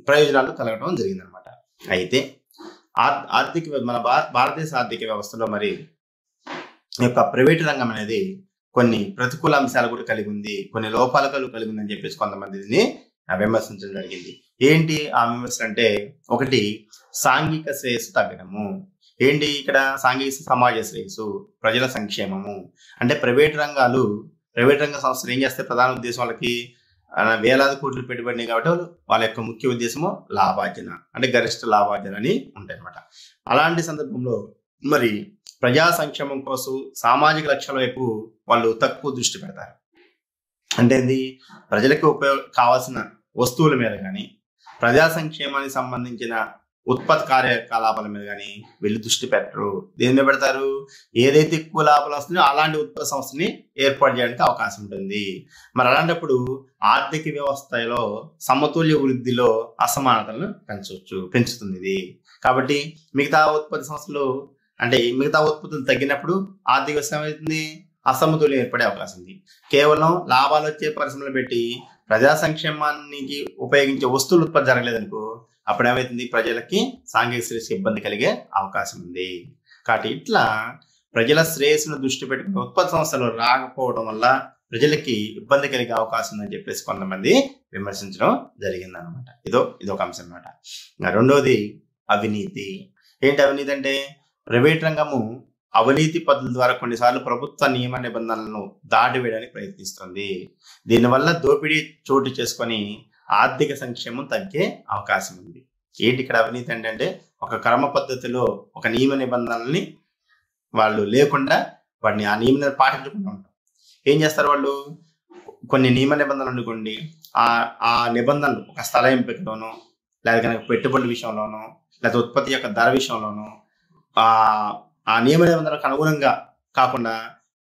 ప్రయోజనాలు కలగడం జరిగిందనమాట. అయితే ఆర్థిక మన భారతదేశ ఆర్థిక వ్యవస్థలో మరి ఈ యొక్క ప్రైవేట్ రంగం అనేది కొన్ని ప్రతికూల అంశాలు కూడా కలిగి ఉంది, కొన్ని లోపాలు కలిగి ఉంది అని చెప్పేసి కొంతమంది దీన్ని విమర్శించడం జరిగింది. ఏంటి ఆ విమర్శలు అంటే, ఒకటి సాంఘిక శ్రేయస్సు తగ్గడము. ఏంటి ఇక్కడ సాంఘిక సమాజ శ్రేయస్సు, ప్రజల సంక్షేమము. అంటే ప్రైవేట్ రంగ సంస్థలు ఏం చేస్తే ప్రధాన ఉద్దేశం వాళ్ళకి వేలాది కోట్లు పెట్టుబడినాయి కాబట్టి వాళ్ళ యొక్క ముఖ్య ఉద్దేశము లాభార్జన, అంటే గరిష్ట లాభార్జన అని ఉంటాయి అన్నమాట. అలాంటి సందర్భంలో మరి ప్రజా సంక్షేమం కోసం సామాజిక లక్ష్యాల వైపు వాళ్ళు తక్కువ దృష్టి పెడతారు. అంటే ప్రజలకు కావాల్సిన వస్తువుల మీద కానీ, ప్రజా సంక్షేమానికి సంబంధించిన ఉత్పత్తి కార్యకలాపాల మీద కానీ వీళ్ళు దృష్టి పెట్టరు. దేని మీద పెడతారు? ఏదైతే ఎక్కువ లాభాలు వస్తున్నాయో అలాంటి ఉత్పత్తి సంస్థని ఏర్పాటు చేయడానికి అవకాశం ఉంటుంది. మరి అలాంటప్పుడు ఆర్థిక వ్యవస్థలో సమతుల్య వృద్ధిలో అసమానతలను పెంచుతుంది ఇది. కాబట్టి మిగతా ఉత్పత్తి సంస్థలు మిగతా ఉత్పత్తులు తగ్గినప్పుడు ఆర్థిక వ్యవస్థ ఏమవుతుంది? అసమతుల్యం ఏర్పడే అవకాశం ఉంది. కేవలం లాభాలు వచ్చే పరిశ్రమలు పెట్టి ప్రజా సంక్షేమానికి ఉపయోగించే వస్తువులు ఉత్పత్తి జరగలేదనుకో, అప్పుడు ఏమవుతుంది? ప్రజలకి సాంఘిక శ్రేయస్సు ఇబ్బంది కలిగే అవకాశం ఉంది. కాబట్టి ఇట్లా ప్రజల శ్రేయస్సును దృష్టి పెట్టుకుని ఉత్పత్తి సంస్థలు రాకపోవడం వల్ల ప్రజలకి ఇబ్బంది కలిగే అవకాశం ఉందని చెప్పేసి కొంతమంది విమర్శించడం జరిగిందనమాట. ఇదొక అంశం అనమాట. రెండోది అవినీతి. ఏంటి అవినీతి అంటే, ప్రైవేట్ రంగము అవినీతి పద్ధతుల ద్వారా కొన్నిసార్లు ప్రభుత్వ నియమ నిబంధనలను దాటివేయడానికి ప్రయత్నిస్తుంది. దీనివల్ల దోపిడీ చోటు చేసుకొని ఆర్థిక సంక్షేమం తగ్గే అవకాశం ఉంది. ఏంటి ఇక్కడ అవినీతి అంటే, ఒక క్రమ పద్ధతిలో ఒక నియమ నిబంధనల్ని వాళ్ళు లేకుండా వాటిని ఆ నియమ పాటించకుండా ఉంటారు. ఏం చేస్తారు వాళ్ళు? కొన్ని నియమ నిబంధనలు అనుకోండి, ఆ నిబంధనలు ఒక స్థల ఎంపికలోనో, లేదా కనుక పెట్టుబడుల విషయంలోనో, లేదా ఉత్పత్తి యొక్క ధర విషయంలోనో ఆ నియమ నిబంధనలకు అనుగుణంగా కాకుండా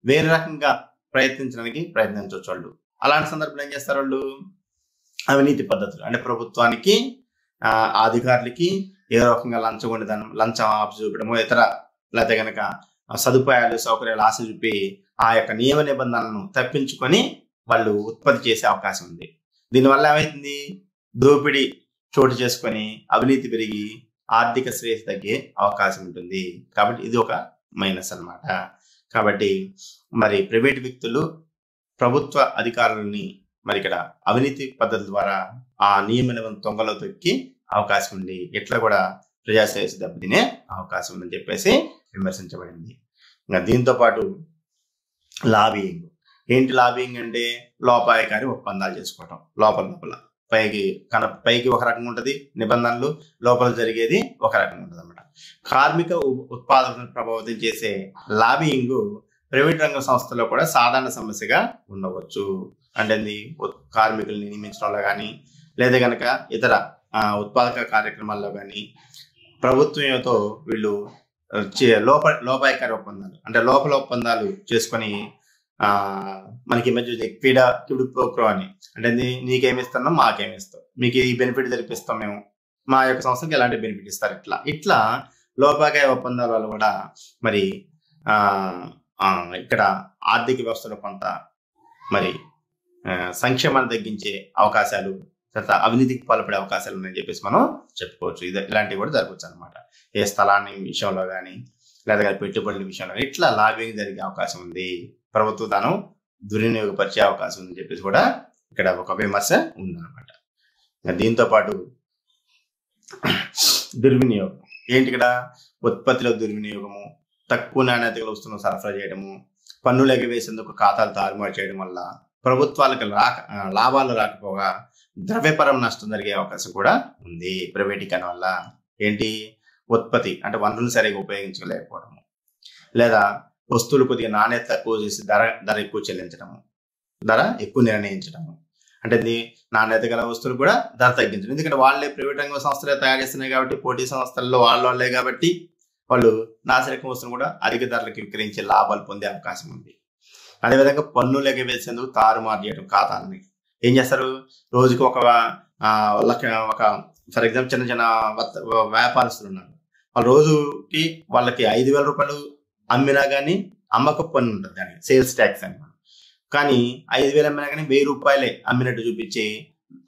వేరే రకంగా ప్రయత్నించవచ్చు వాళ్ళు. అలాంటి సందర్భంలో ఏం చేస్తారు వాళ్ళు? అవినీతి పద్ధతులు అంటే ప్రభుత్వానికి అధికారులకి ఏదో రకంగా లంచం ఆపు చూపడము, ఇతర లేకపోతే కనుక సదుపాయాలు సౌకర్యాలు ఆశ చూపి ఆ యొక్క నియమ నిబంధనలను తప్పించుకొని వాళ్ళు ఉత్పత్తి చేసే అవకాశం ఉంది. దీనివల్ల ఏమైతుంది? దోపిడీ చోటు చేసుకొని అవినీతి పెరిగి ఆర్థిక శ్రేయస్సు తగ్గే అవకాశం ఉంటుంది. కాబట్టి ఇది ఒక మైనస్ అన్నమాట. కాబట్టి మరి ప్రైవేట్ వ్యక్తులు ప్రభుత్వ అధికారులని మరి ఇక్కడ అవినీతి పద్ధతి ద్వారా ఆ నియమ నిబంధన తొంగలో తొక్కి అవకాశం ఉంది. ఇట్లా కూడా ప్రజా శ్రేయస్సు దెబ్బతినే అవకాశం ఉందని చెప్పేసి విమర్శించబడింది. ఇంకా దీంతో పాటు లాబియింగ్. ఏంటి లాబియింగ్ అంటే? లోపాయకారి ఒప్పందాలు చేసుకోవటం. లోపల పైకి ఒక రకంగా ఉంటుంది నిబంధనలు, లోపల జరిగేది ఒక రకంగా ఉంటుంది అన్నమాట. కార్మిక ఉత్పాదకతను ప్రభావితం చేసే లాబియింగ్ ప్రైవేట్ రంగ సంస్థల్లో కూడా సాధారణ సమస్యగా ఉండవచ్చు. అంటే కార్మికుల్ని నియమించడంలో కానీ, లేదా కనుక ఇతర ఉత్పాదక కార్యక్రమాల్లో కానీ ప్రభుత్వంతో వీళ్ళు లోపాయకారి ఒప్పందాలు అంటే లోపల ఒప్పందాలు చేసుకొని మనకి మధ్య క్విడ్ ప్రోక్రో అని అంటే నీకేమిస్తున్నాం మాకేమిస్తాం, మీకు ఈ బెనిఫిట్ జరిపిస్తాం, మేము మా యొక్క సంస్థకి ఎలాంటి బెనిఫిట్ ఇస్తారు, ఇట్లా లోపాయకారి ఒప్పందాల వల్ల కూడా మరి ఇక్కడ ఆర్థిక వ్యవస్థలో కొంత మరి సంక్షేమాన్ని తగ్గించే అవకాశాలు, తర్వాత అవినీతికి పాల్పడే అవకాశాలు ఉన్నాయని చెప్పేసి మనం చెప్పుకోవచ్చు. ఇలాంటివి కూడా జరగవచ్చు అనమాట. ఏ స్థలాన్ని విషయంలో కానీ, లేదా పెట్టుబడుల విషయంలో ఇట్లా లాబింగ్ జరిగే అవకాశం ఉంది. ప్రభుత్వ ధనం దుర్వినియోగపరిచే అవకాశం ఉందని చెప్పేసి కూడా ఇక్కడ ఒక విమర్శ ఉందన్నమాట. దీంతో పాటు దుర్వినియోగం. ఏంటి ఇక్కడ? ఉత్పత్తిలో దుర్వినియోగము, తక్కువ నాణ్యతలో వస్తువులను సరఫరా చేయడము, పన్నులు ఎగవేసేందుకు ఖాతాలు తారుమారు చేయడం వల్ల ప్రభుత్వాలకు లాభాలు రాకపోగా ద్రవ్యపరం నష్టం జరిగే అవకాశం కూడా ఉంది ప్రైవేటీకరణ వల్ల. ఏంటి? ఉత్పత్తి అంటే వనరులు సరిగా ఉపయోగించలేకపోవడము, లేదా వస్తువులు కొద్దిగా నాణ్యత తక్కువ చేసి ధర ఎక్కువ చెల్లించడము, ధర ఎక్కువ నిర్ణయించడము. అంటే నాణ్యత గల వస్తువులు కూడా ధర తగ్గించడం. ఎందుకంటే వాళ్ళే ప్రైవేట్ రంగ సంస్థలే తయారు చేస్తున్నాయి కాబట్టి, పోటీ సంస్థల్లో వాళ్ళే కాబట్టి వాళ్ళు నాసిరకం వస్తువులు కూడా అధిక ధరలకు విక్రయించే లాభాలు పొందే అవకాశం ఉంది. అదేవిధంగా పన్నులు ఎగవేసేందుకు తారుమారు చేయడం ఖాతాలని. ఏం చేస్తారు? రోజుకి ఒక ఫర్ ఎగ్జాంపుల్ చిన్న వ్యాపారస్తులు ఉన్నారు, వాళ్ళ రోజుకి వాళ్ళకి 5,000 రూపాయలు అమ్మినా కానీ అమ్మక పన్ను ఉంటుంది, దానికి సేల్స్ ట్యాక్స్ అని. కానీ 5,000 అమ్మినా కానీ 1,000 రూపాయలే అమ్మినట్టు చూపించి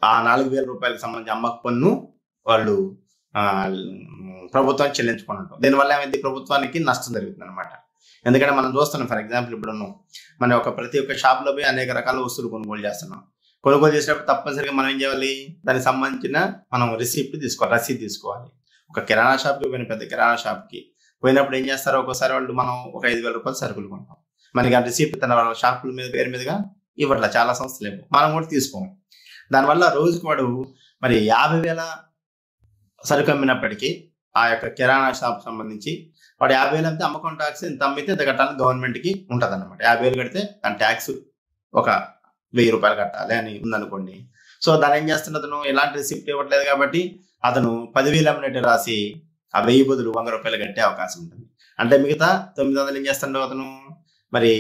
ఆ 4,000 రూపాయలకు సంబంధించి అమ్మక పన్ను వాళ్ళు ప్రభుత్వానికి చెల్లించుకొని ఉంటాం. దీనివల్ల ఏమైంది, ప్రభుత్వానికి నష్టం జరుగుతుంది అనమాట. ఎందుకంటే మనం చూస్తున్నాం, ఫర్ ఎగ్జాంపుల్ ఇప్పుడు మన ప్రతి ఒక్క షాప్లో పోయి అనేక రకాల వస్తువులు కొనుగోలు చేస్తున్నాం. కొనుగోలు చేసినప్పుడు తప్పనిసరిగా మనం ఏం చేయాలి, దానికి సంబంధించిన మనం రసీదు తీసుకోవాలి. ఒక కిరాణా షాప్కి పోయిన, పెద్ద కిరాణా షాప్కి పోయినప్పుడు ఏం చేస్తారో ఒక్కోసారి వాళ్ళు మనం ఒక 5,000 రూపాయలు సరుకులు కొంటాం. మనకి ఆ రిసీప్ట్ తన వాళ్ళ షాపుల మీద పేరు మీదుగా ఇవ్వట్లా చాలా సంస్థలు ఏమో, మనం కూడా తీసుకోము. దానివల్ల రోజుకు వాడు మరి 50,000 సరుకు అమ్మినప్పటికీ ఆ యొక్క కిరాణా షాప్ సంబంధించి వాడు 50,000 అమ్మితే అమ్మకం ట్యాక్స్ ఎంత అమ్మితే ఎంత కట్టాలని గవర్నమెంట్కి ఉంటుంది అనమాట. 50,000 కడితే దాని ట్యాక్స్ ఒక 1,000 రూపాయలు కట్టాలి అని ఉందనుకోండి. సో దాని ఏం చేస్తున్న అతను ఎలాంటి రిసిప్ట్ ఇవ్వట్లేదు కాబట్టి అతను 10,000 అమ్మినట్టు రాసి ఆ 1,000 బదులు 100 రూపాయలు కట్టే అవకాశం ఉంటుంది. అంటే మిగతా 900 ఏం చేస్తుండో అతను మరి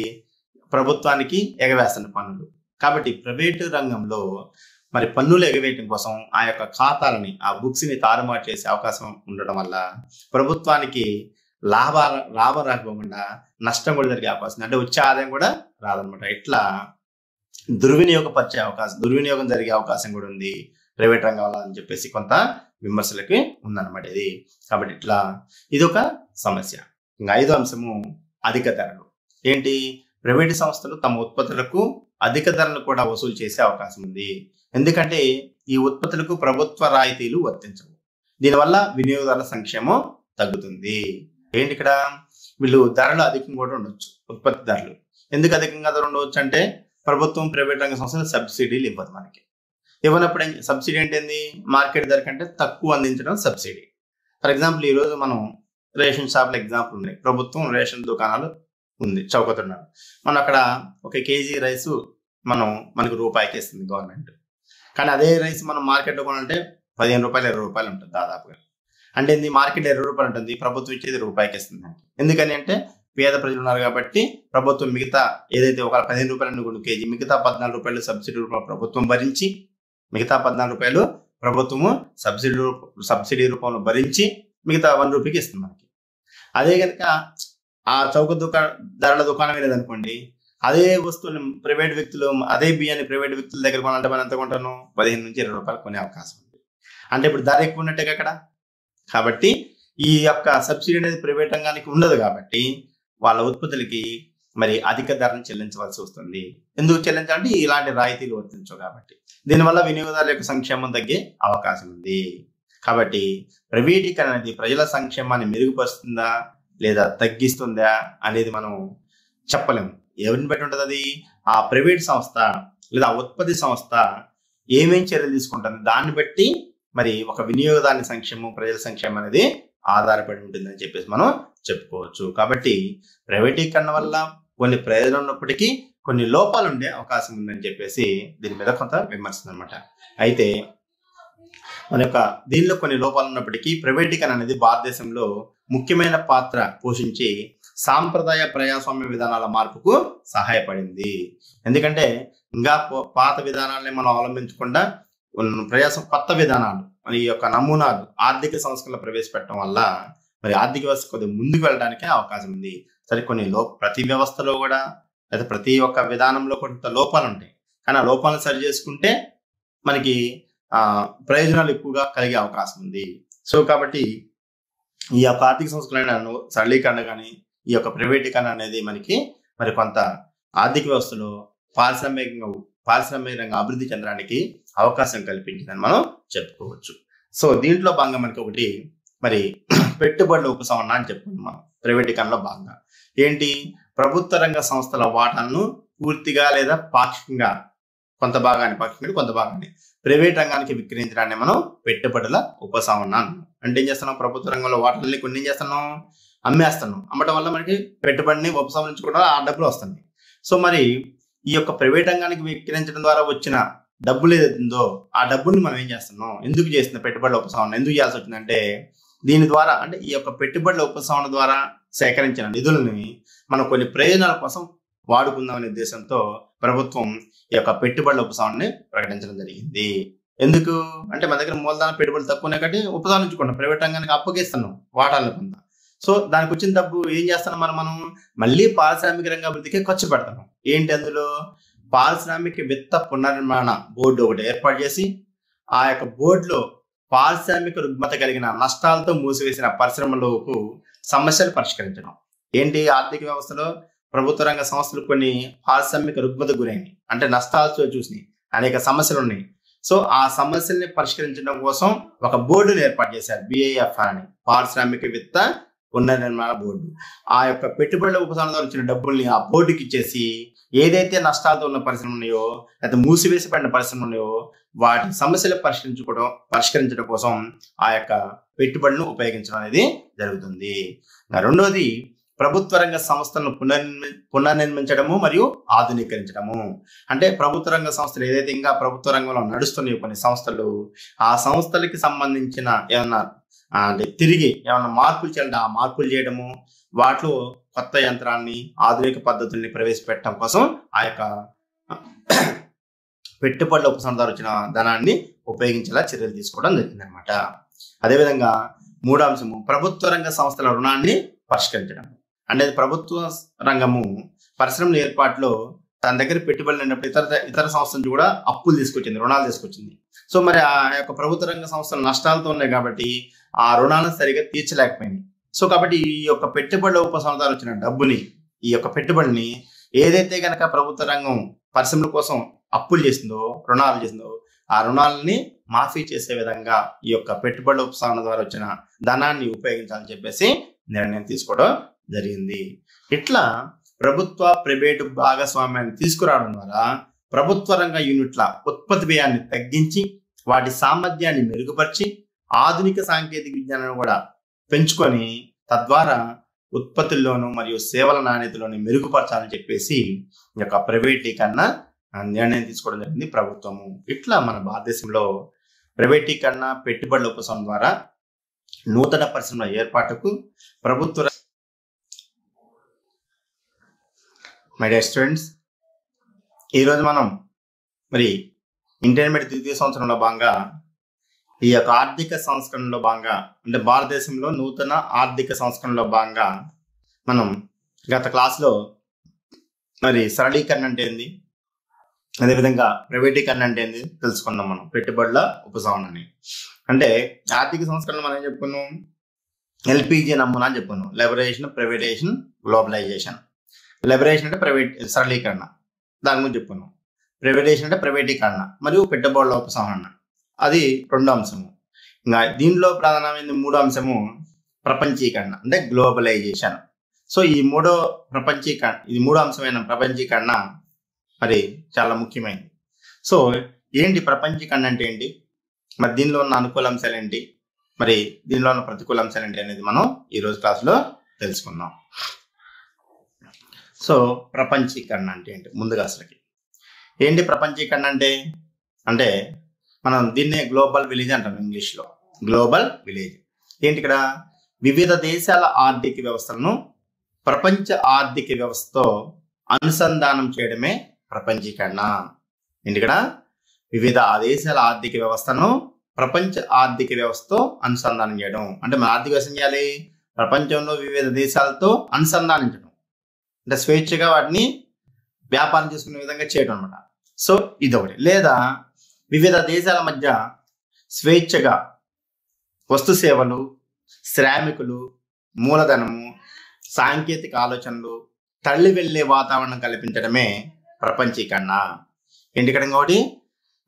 ప్రభుత్వానికి ఎగవేస్తున్న పన్నులు. కాబట్టి ప్రైవేటు రంగంలో మరి పన్నులు ఎగవేయటం కోసం ఆ యొక్క ఖాతాలని, ఆ బుక్స్ ని తారుమారు చేసే అవకాశం ఉండడం వల్ల ప్రభుత్వానికి లాభం రాకపోకుండా నష్టం కూడా జరిగే అవకాశం, అంటే వచ్చే ఆదాయం కూడా రాదనమాట. ఇట్లా దుర్వినియోగం జరిగే అవకాశం కూడా ఉంది ప్రైవేట్ రంగంలో అని చెప్పేసి కొంత విమర్శలకి ఉందన్నమాట ఇది. కాబట్టి ఇట్లా ఇదొక సమస్య. ఇంకా 5వ అంశము అధిక ధరలు. ఏంటి, ప్రైవేటు సంస్థలు తమ ఉత్పత్తులకు అధిక ధరలు కూడా వసూలు చేసే అవకాశం ఉంది. ఎందుకంటే ఈ ఉత్పత్తులకు ప్రభుత్వ రాయితీలు వర్తించవు. దీనివల్ల వినియోగదారుల సంక్షేమం తగ్గుతుంది. ఏంటి ఇక్కడ, వీళ్ళు ధరలు అధికంగా కూడా ఉండొచ్చు. ఉత్పత్తి ధరలు ఎందుకు అధికంగా ధర ఉండవచ్చు అంటే, ప్రభుత్వం ప్రైవేట్ రంగ సంస్థలు సబ్సిడీలు ఇవ్వదు. మనకి ఇవ్వనప్పుడు సబ్సిడీ అంటే ఏంది, మార్కెట్ ధర కంటే తక్కువ అందించడం సబ్సిడీ. ఫర్ ఎగ్జాంపుల్ ఈరోజు మనం రేషన్ షాప్లో ఎగ్జాంపుల్ ఉన్నాయి. ప్రభుత్వం రేషన్ దుకాణాలు ఉంది, చౌకతున్నారు. మనం అక్కడ 1 కేజీ రైసు మనకు రూపాయికి ఇస్తుంది గవర్నమెంట్. కానీ అదే రైస్ మనం మార్కెట్లో కొనాలంటే 15 రూపాయలు 20 రూపాయలు ఉంటుంది దాదాపుగా. అంటే మార్కెట్ 20 రూపాయలు ఉంటుంది, ప్రభుత్వం ఇచ్చేది రూపాయికి ఇస్తుంది. ఎందుకని అంటే పేద ప్రజలు ఉన్నారు కాబట్టి ప్రభుత్వం మిగతా ఏదైతే ఒక 15 రూపాయలు అనుకోండి కేజీ, మిగతా 14 రూపాయలు సబ్సిడీ రూపంలో ప్రభుత్వం భరించి, మిగతా 14 రూపాయలు ప్రభుత్వము సబ్సిడీ రూపంలో భరించి మిగతా 1 రూపాయికి ఇస్తుంది మనకి. అదే కనుక ఆ చౌక ధరల దుకాణం లేదనుకోండి, అదే వస్తువుని ప్రైవేట్ వ్యక్తులు, అదే బియ్యాన్ని ప్రైవేట్ వ్యక్తుల దగ్గర కొనాలంటే మనం ఎంత కొంటాను, 15 నుంచి 20 రూపాయలు కొనే అవకాశం ఉంది. అంటే ఇప్పుడు ధర ఎక్కువ ఉన్నట్టే అక్కడ. కాబట్టి ఈ యొక్క సబ్సిడీ అనేది ప్రైవేట్ రంగానికి ఉండదు కాబట్టి వాళ్ళ ఉత్పత్తులకి మరి అధిక ధరను చెల్లించవలసి వస్తుంది. ఎందుకు చెల్లించాలంటే ఇలాంటి రాయితీలు వర్తించవు కాబట్టి. దీనివల్ల వినియోగదారుల యొక్క సంక్షేమం తగ్గే అవకాశం ఉంది. కాబట్టి ప్రైవేటీకరణ అనేది ప్రజల సంక్షేమాన్ని మెరుగుపరుస్తుందా లేదా తగ్గిస్తుందా అనేది మనం చెప్పలేము. ఎవరిని బట్టి ఉంటుంది అది, ఆ ప్రైవేట్ సంస్థ లేదా ఉత్పత్తి సంస్థ ఏమేం చర్యలు తీసుకుంటుంది దాన్ని బట్టి మరి ఒక వినియోగదారుని సంక్షేమం, ప్రజల సంక్షేమం అనేది ఆధారపడి ఉంటుందని చెప్పేసి మనం చెప్పుకోవచ్చు. కాబట్టి ప్రైవేటీకరణ వల్ల కొన్ని ప్రయోజనాలు ఉన్నప్పటికీ కొన్ని లోపాలు ఉండే అవకాశం ఉందని చెప్పేసి దీని మీద కొంత విమర్శ అనమాట. అయితే దీనిలో కొన్ని లోపాలు ఉన్నప్పటికీ ప్రైవేటీకరణ అనేది భారతదేశంలో ముఖ్యమైన పాత్ర పోషించి సాంప్రదాయ ప్రజాస్వామ్య విధానాల మార్పుకు సహాయపడింది. ఎందుకంటే ఇంకా పాత విధానాలని మనం అవలంబించకుండా కొత్త విధానాలు, ఈ యొక్క నమూనాలు, ఆర్థిక సంస్కరణలు ప్రవేశపెట్టడం వల్ల మరి ఆర్థిక వ్యవస్థ కొద్దిగా ముందుకు వెళ్ళడానికి అవకాశం ఉంది. సరే, ప్రతి వ్యవస్థలో కూడా లేదా ప్రతి ఒక్క విధానంలో కొంత లోపాలు ఉంటాయి. కానీ ఆ లోపాలను సరి చేసుకుంటే మనకి ప్రయోజనాలు ఎక్కువగా కలిగే అవకాశం ఉంది. సో కాబట్టి ఈ యొక్క ఆర్థిక సంస్కరణ సరళీకరణ కానీ ఈ యొక్క ప్రైవేటీకరణ అనేది మనకి మరి కొంత ఆర్థిక వ్యవస్థలో పారిశ్రామికంగా అభివృద్ధి చెందడానికి అవకాశం కల్పించిందని మనం చెప్పుకోవచ్చు. సో దీంట్లో భాగంగా మనకి ఒకటి మరి పెట్టుబడుల ఉపశమనం అని చెప్పుకుంటాం మనం ప్రైవేటీకరణలో భాగంగా. ఏంటి, ప్రభుత్వ రంగ సంస్థల వాటాలను పూర్తిగా లేదా పాక్షికంగా కొంత భాగాన్ని ప్రైవేట్ రంగానికి విక్రయించడాన్ని మనం పెట్టుబడుల ఉపశమనం. అంటే ఏం చేస్తున్నాం, ప్రభుత్వ రంగంలో వాటాలని కొన్ని ఏం చేస్తున్నాం, అమ్మేస్తున్నాం. అమ్మటం వల్ల మనకి పెట్టుబడిని ఉపశమనించుకోవడం, ఆ డబ్బులు వస్తున్నాయి. సో మరి ఈ యొక్క ప్రైవేట్ రంగానికి విక్రయించడం ద్వారా వచ్చిన డబ్బులు ఏదైతుందో ఆ డబ్బుని మనం ఏం చేస్తున్నాం, ఎందుకు చేస్తున్న పెట్టుబడుల ఉపశమనం ఎందుకు చేయాల్సి వచ్చిందంటే, దీని ద్వారా అంటే ఈ యొక్క పెట్టుబడుల ఉపశమనం ద్వారా సేకరించిన నిధులని మనం కొన్ని ప్రయోజనాల కోసం వాడుకుందాం అనే ఉద్దేశంతో ప్రభుత్వం ఈ యొక్క పెట్టుబడుల ఉపశమనాన్ని ప్రకటించడం జరిగింది. ఎందుకు అంటే మన దగ్గర మూలధన పెట్టుబడులు తక్కువనే కాబట్టి ఉపశమనించుకున్నాం, ప్రైవేట్ రంగానికి అప్పగిస్తున్నాం వాటాలను కొంత. సో దానికి వచ్చిన డబ్బు ఏం చేస్తున్నాం మనం మళ్ళీ పారిశ్రామిక రంగ అభివృద్ధికి ఖర్చు పెడతాం. ఏంటి, అందులో పారిశ్రామిక విత్త పునర్నిర్మాణ బోర్డు ఒకటి ఏర్పాటు చేసి ఆ యొక్క బోర్డులో పారిశ్రామిక రుగ్మత కలిగిన నష్టాలతో మూసివేసిన పరిశ్రమలకు సమస్యలు పరిష్కరించడం. ఏంటి, ఆర్థిక వ్యవస్థలో ప్రభుత్వ రంగ సంస్థలు కొన్ని పారిశ్రామిక రుగ్మత గురైనవి, అంటే నష్టాలతో చూసినాయి, అనేక సమస్యలు ఉన్నాయి. సో ఆ సమస్యల్ని పరిష్కరించడం కోసం ఒక బోర్డును ఏర్పాటు చేశారు, BIF అని, పారిశ్రామిక విత్త పునర్నిర్మాణ బోర్డు. ఆ యొక్క పెట్టుబడుల ఉపశమనం వచ్చిన డబ్బుల్ని ఆ బోర్డుకి ఇచ్చేసి ఏదైతే నష్టాలతో ఉన్న పరిశ్రమలు ఉన్నాయో లేదా మూసివేసిపడిన పరిశ్రమలు ఉన్నాయో వాటి సమస్యలు పరిష్కరించడం కోసం ఆ యొక్క పెట్టుబడులను ఉపయోగించడం అనేది జరుగుతుంది. రెండోది, ప్రభుత్వ రంగ సంస్థలను పునర్నిర్మించడము మరియు ఆధునీకరించడము. అంటే ప్రభుత్వ రంగ సంస్థలు ఏదైతే ఇంకా ప్రభుత్వ రంగంలో నడుస్తున్నాయో కొన్ని సంస్థలు, ఆ సంస్థలకి సంబంధించిన ఏమన్నా అంటే తిరిగి ఏమన్నా మార్పులు చేయాలంటే ఆ మార్పులు చేయడము, వాటిలో కొత్త యంత్రాన్ని ఆధునిక పద్ధతుల్ని ప్రవేశపెట్టడం కోసం ఆ యొక్క పెట్టుబడుల ఉపశమనం ద్వారా వచ్చిన ధనాన్ని ఉపయోగించేలా చర్యలు తీసుకోవడం జరిగిందనమాట. అదేవిధంగా మూడో అంశము, ప్రభుత్వ రంగ సంస్థల రుణాన్ని పరిష్కరించడం. అంటే ప్రభుత్వ రంగము పరిశ్రమల ఏర్పాటులో తన దగ్గర పెట్టుబడులు ఉన్నప్పుడు ఇతర సంస్థల నుంచి కూడా అప్పులు తీసుకొచ్చింది, రుణాలు తీసుకొచ్చింది. సో మరి ఆ యొక్క ప్రభుత్వ రంగ సంస్థలు నష్టాలతో ఉన్నాయి కాబట్టి ఆ రుణాలను సరిగా తీర్చలేకపోయింది. సో కాబట్టి ఈ యొక్క పెట్టుబడుల ఉపశమనం ద్వారా వచ్చిన డబ్బుని, ఈ యొక్క పెట్టుబడిని ఏదైతే కనుక ప్రభుత్వ రంగం పరిశ్రమల కోసం అప్పులు చేసిందో, రుణాలు చేసిందో, ఆ రుణాలని మాఫీ చేసే విధంగా ఈ యొక్క పెట్టుబడుల ఉపశమనం ద్వారా వచ్చిన ధనాన్ని ఉపయోగించాలని చెప్పేసి నిర్ణయం తీసుకోవడం జరిగింది. ఇట్లా ప్రభుత్వ ప్రైవేటు భాగస్వామ్యాన్ని తీసుకురావడం ద్వారా ప్రభుత్వ రంగ యూనిట్ల ఉత్పత్తి వ్యయాన్ని తగ్గించి వాటి సామర్థ్యాన్ని మెరుగుపరిచి ఆధునిక సాంకేతిక విజ్ఞానాన్ని కూడా పెంచుకొని తద్వారా ఉత్పత్తుల్లోనూ మరియు సేవల నాణ్యతలోని మెరుగుపరచాలని చెప్పేసి ఈ యొక్క ప్రైవేటీకరణ నిర్ణయం తీసుకోవడం జరిగింది ప్రభుత్వము. ఇట్లా మన భారతదేశంలో ప్రైవేటీకరణ, పెట్టుబడుల ఉపశమనం ద్వారా నూతన పరిశ్రమల ఏర్పాటుకు ప్రభుత్వ మై డియర్ స్టూడెంట్స్, ఈరోజు మనం మరి ఇంటర్మీడియట్ ద్వితీయ సంవత్సరంలో భాగంగా ఈ యొక్క ఆర్థిక సంస్కరణలో భాగంగా, అంటే భారతదేశంలో నూతన ఆర్థిక సంస్కరణలో భాగంగా మనం గత క్లాస్లో మరి సరళీకరణ అంటే ఏంది, అదేవిధంగా ప్రైవేటీకరణ అంటే ఏంది తెలుసుకున్నాం. మనం పెట్టుబడుల ఉపశమనాన్ని అంటే ఆర్థిక సంస్కరణ మనం ఏం చెప్పుకున్నాం, LPG నమూనా అని చెప్పుకున్నాం, లిబరేషన్, ప్రైవేటైజేషన్, గ్లోబలైజేషన్. లిబరేషన్ అంటే ప్రైవేట్ సరళీకరణ, దాని గురించి చెప్పుకున్నాం. ప్రైవేటైజేషన్ అంటే ప్రైవేటీకరణ మరియు పెట్టుబడుల ఉపశమనం, అది రెండో అంశము. ఇంకా దీనిలో ప్రధానమైన మూడో అంశము ప్రపంచీకరణ అంటే గ్లోబలైజేషన్. సో ఈ మూడో అంశమైన ప్రపంచీకరణ మరి చాలా ముఖ్యమైనది. సో ఏంటి ప్రపంచీకరణ అంటే ఏంటి, మరి దీనిలో ఉన్న అనుకూల అంశాలు ఏంటి, మరి దీనిలో ఉన్న ప్రతికూల అంశాలు ఏంటి అనేది మనం ఈరోజు క్లాస్లో తెలుసుకుందాం. సో ప్రపంచీకరణ అంటే ఏంటి, ముందుగా అసలుకి ఏంటి ప్రపంచీకరణ అంటే మనం దీన్నే గ్లోబల్ విలేజ్ అంటాం ఇంగ్లీష్లో. గ్లోబల్ విలేజ్ ఏంటి, ఇక్కడ వివిధ దేశాల ఆర్థిక వ్యవస్థలను ప్రపంచ ఆర్థిక వ్యవస్థతో అనుసంధానం చేయడమే ప్రపంచీకరణ. ఏంటి, ఇక్కడ వివిధ దేశాల ఆర్థిక వ్యవస్థను ప్రపంచ ఆర్థిక వ్యవస్థతో అనుసంధానం చేయడం. అంటే మన ఆర్థిక వ్యవస్థ చేయాలి, ప్రపంచంలో వివిధ దేశాలతో అనుసంధానించడం, అంటే స్వేచ్ఛగా వాటిని వ్యాపారం చేసుకునే విధంగా చేయడం అనమాట. సో ఇదొకటి. లేదా వివిధ దేశాల మధ్య స్వేచ్ఛగా వస్తు సేవలు, శ్రామికులు, మూలధనము, సాంకేతిక ఆలోచనలు తరలి వెళ్లే వాతావరణం కల్పించడమే ప్రపంచీకరణ. ఎందుకంటే ఇంకోటి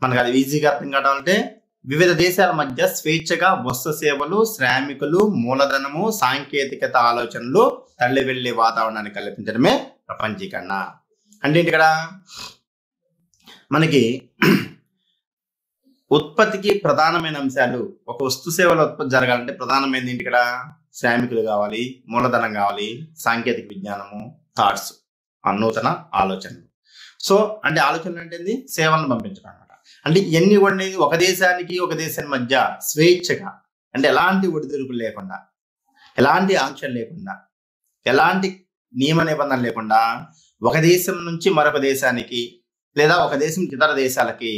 మనకు అది ఈజీగా అర్థం కావాలంటే వివిధ దేశాల మధ్య స్వేచ్ఛగా వస్తు సేవలు, శ్రామికులు, మూలధనము, సాంకేతికత ఆలోచనలు తరలి వెళ్లే వాతావరణాన్ని కల్పించడమే ప్రపంచీకరణ. అంటే ఇక్కడ మనకి ఉత్పత్తికి ప్రధానమైన అంశాలు, ఒక వస్తు సేవల ఉత్పత్తి జరగాలంటే ప్రధానమైనది ఏంటి, ఇక్కడ శ్రామికులు కావాలి, మూలధనం కావాలి, సాంకేతిక విజ్ఞానము, థాట్స్, నూతన ఆలోచనలు. సో అంటే ఆలోచనలు అంటే సేవలను పంపించడం అనమాట. అంటే ఇవన్నీ కూడా ఒక దేశానికి ఒక దేశానికి మధ్య స్వేచ్ఛగా, అంటే ఎలాంటి ఒడిదుడుకులు లేకుండా, ఎలాంటి ఆంక్షలు లేకుండా, ఎలాంటి నియమ నిబంధనలు లేకుండా ఒక దేశం నుంచి మరొక దేశానికి లేదా ఒక దేశం నుంచి ఇతర దేశాలకి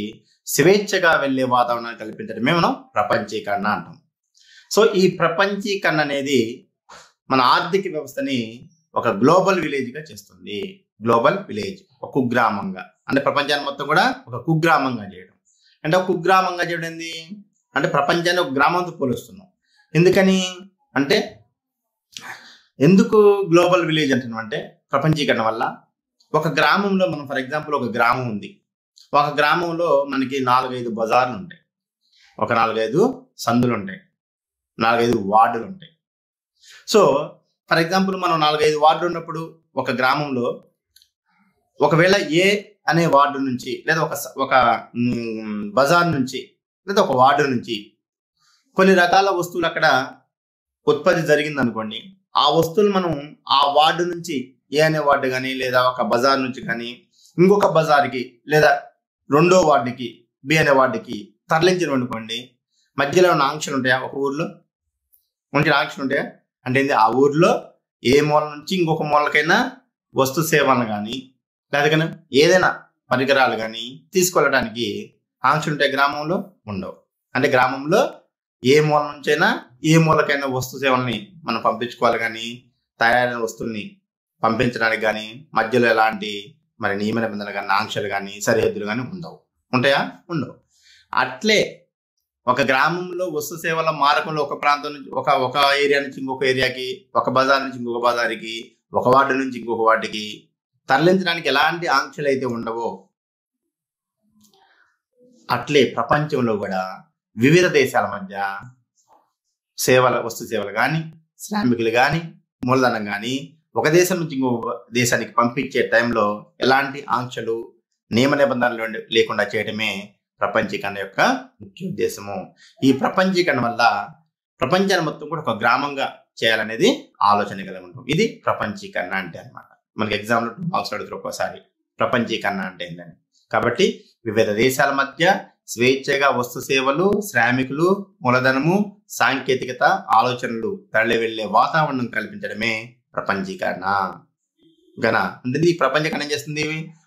స్వేచ్ఛగా వెళ్లే వాతావరణాన్ని కల్పించడమే మనం ప్రపంచీకరణ అంటాం. సో ఈ ప్రపంచీకరణ అనేది మన ఆర్థిక వ్యవస్థని ఒక గ్లోబల్ విలేజ్గా చేస్తుంది. గ్లోబల్ విలేజ్, ఒక కుగ్రామంగా, అంటే ప్రపంచాన్ని మొత్తం కూడా ఒక కుగ్రామంగా చేయడం. అంటే ఒక కుగ్రామంగా చేయడం ఏంది, అంటే ప్రపంచాన్ని ఒక గ్రామంతో పోలుస్తున్నాం. ఎందుకని అంటే ఎందుకు గ్లోబల్ విలేజ్ అంటున్నాం అంటే ప్రపంచీకరణ వల్ల ఒక గ్రామంలో మనం ఫర్ ఎగ్జాంపుల్ ఒక గ్రామం ఉంది. ఒక గ్రామంలో మనకి 4-5 బజార్లు ఉంటాయి, ఒక 4-5 సందులు ఉంటాయి, 4-5 వార్డులు ఉంటాయి. సో ఫర్ ఎగ్జాంపుల్ మనం 4-5 వార్డులు ఉన్నప్పుడు ఒక గ్రామంలో ఒకవేళ ఏ అనే వార్డు నుంచి లేదా ఒక బజార్ నుంచి లేదా ఒక వార్డు నుంచి కొన్ని రకాల వస్తువులు అక్కడ ఉత్పత్తి జరిగింది అనుకోండి, ఆ వస్తువులు మనం ఆ వార్డు నుంచి ఏ అనే వార్డు కానీ లేదా ఒక బజార్ నుంచి కానీ ఇంకొక బజార్కి లేదా రెండో వార్డుకి బి అనే వార్డుకి తరలించడం అనుకోండి, మధ్యలో ఉన్న ఆంక్షలు ఉంటాయా? ఒక ఊర్లో మంచి ఆంక్షలు ఉంటాయా? అంటే ఆ ఊర్లో ఏ మూల నుంచి ఇంకొక మూలకైనా వస్తు సేవలను కానీ లేదా ఏదైనా పరికరాలు కానీ తీసుకెళ్ళడానికి ఆంక్షలు ఉంటాయి, గ్రామంలో ఉండవు. అంటే గ్రామంలో ఏ మూల నుంచైనా ఏ మూలకైనా వస్తు సేవల్ని మనం పంపించుకోవాలి కానీ తయారైన వస్తువుల్ని పంపించడానికి కానీ మధ్యలో ఎలాంటి మరి నియమ నిబంధనలు కానీ ఆంక్షలు కానీ సరిహద్దులు కానీ ఉండవు. ఉంటాయా? ఉండవు. అట్లే ఒక గ్రామంలో వస్తు సేవల మారకంలో ఒక ప్రాంతం నుంచి ఒక ఏరియా నుంచి ఇంకొక ఏరియాకి, ఒక బజార్ నుంచి ఇంకొక బజార్కి, ఒక వార్డు నుంచి ఇంకొక వార్డుకి తరలించడానికి ఎలాంటి ఆంక్షలు అయితే ఉండవో అట్లే ప్రపంచంలో కూడా వివిధ దేశాల మధ్య వస్తు సేవలు కానీ శ్రామికులు కానీ మూలధనం కానీ ఒక దేశం నుంచి ఇంకొక దేశానికి పంపించే టైంలో ఎలాంటి ఆంక్షలు నియమ నిబంధనలు లేకుండా చేయడమే ప్రపంచీకరణ యొక్క ముఖ్య ఉద్దేశము. ఈ ప్రపంచీకరణ వల్ల ప్రపంచాన్ని మొత్తం కూడా ఒక గ్రామంగా చేయాలనేది ఆలోచన కలిగి ఉంటాం. ఇది ప్రపంచీకరణ అంటే అన్నమాట. మనకి ఎగ్జామ్లో 2 మార్క్స్ అడుగుతారు ఒక్కోసారి ప్రపంచీకరణ అంటే ఏంటని. కాబట్టి వివిధ దేశాల మధ్య స్వేచ్ఛగా వస్తు సేవలు, శ్రామికులు, మూలధనము, సాంకేతికత, ఆలోచనలు తరలి వెళ్లే వాతావరణం కల్పించడమే ప్రపంచీకరణ. అంటే ఈ ప్రపంచీకరణ ఏం చేస్తుంది?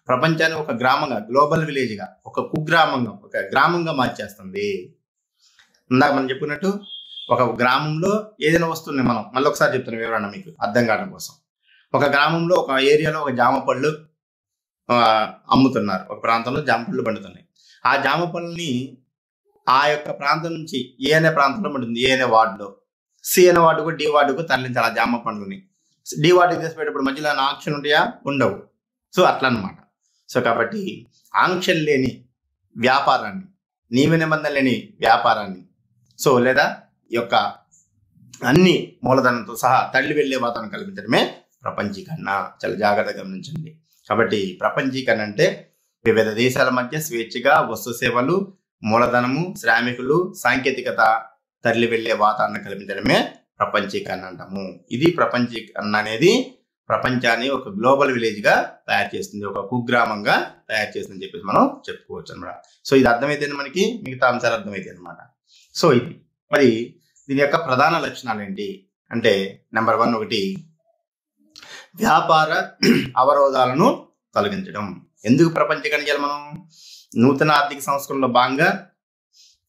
ప్రపంచాన్ని ఒక గ్రామంగా, గ్లోబల్ విలేజ్ గా, ఒక కుగ్రామంగా, ఒక గ్రామంగా మార్చేస్తుంది. ఇందాక మనం చెప్పుకున్నట్టు ఒక గ్రామంలో ఏదైనా వస్తువుని మనం మళ్ళీ ఒకసారి చెప్తున్నాం వివరణ మీకు అర్థం కావడం కోసం. ఒక గ్రామంలో ఒక ఏరియాలో ఒక జామ పళ్ళు అమ్ముతున్నారు, ఒక ప్రాంతంలో జామ పళ్ళు పండుతున్నాయి. ఆ జామ పళ్ళని ఆ యొక్క ప్రాంతం నుంచి ఏ అనే ప్రాంతంలో పండుతుంది, ఏ అనే వార్డులో, సి అనే వార్డుకు, డి వార్డుకు తరలించాలి ఆ జామ పండ్లని. డి వార్డుకి తీసుకుపోయేటప్పుడు మధ్యలో ఆంక్షలు ఉంటాయా? ఉండవు. సో అట్లా అనమాట. సో కాబట్టి ఆంక్షలు లేని వ్యాపారాన్ని, నియమ నిబంధనలు లేని వ్యాపారాన్ని, సో లేదా ఈ యొక్క అన్ని మూలధనంతో సహా తరలి వెళ్లే వాతావరణం కల్పించడమే ప్రపంచీకరణ. చాలా జాగ్రత్తగా గమనించండి. కాబట్టి ప్రపంచీకరణ అంటే వివిధ దేశాల మధ్య స్వేచ్ఛగా వస్తు సేవలు, మూలధనము, శ్రామికులు, సాంకేతికత తరలి వెళ్లే వాతావరణం కల్పించడమే ప్రపంచీకరణ అంటాము. ఇది ప్రపంచీకరణ అనేది ప్రపంచాన్ని ఒక గ్లోబల్ విలేజ్ గా తయారు చేస్తుంది, ఒక కుగ్రామంగా తయారు చేస్తుందని చెప్పేసి మనం చెప్పుకోవచ్చు అనమాట. సో ఇది అర్థమైతే మనకి మిగతా అంశాలు అర్థమైతే అనమాట. సో ఇది మరి దీని యొక్క ప్రధాన లక్షణాలు ఏంటి అంటే నెంబర్ 1 ఒకటి వ్యాపార అవరోధాలను తొలగించడం. ఎందుకు ప్రపంచీకరణ చేయాలి? మనం నూతన ఆర్థిక సంస్కరణలో భాగంగా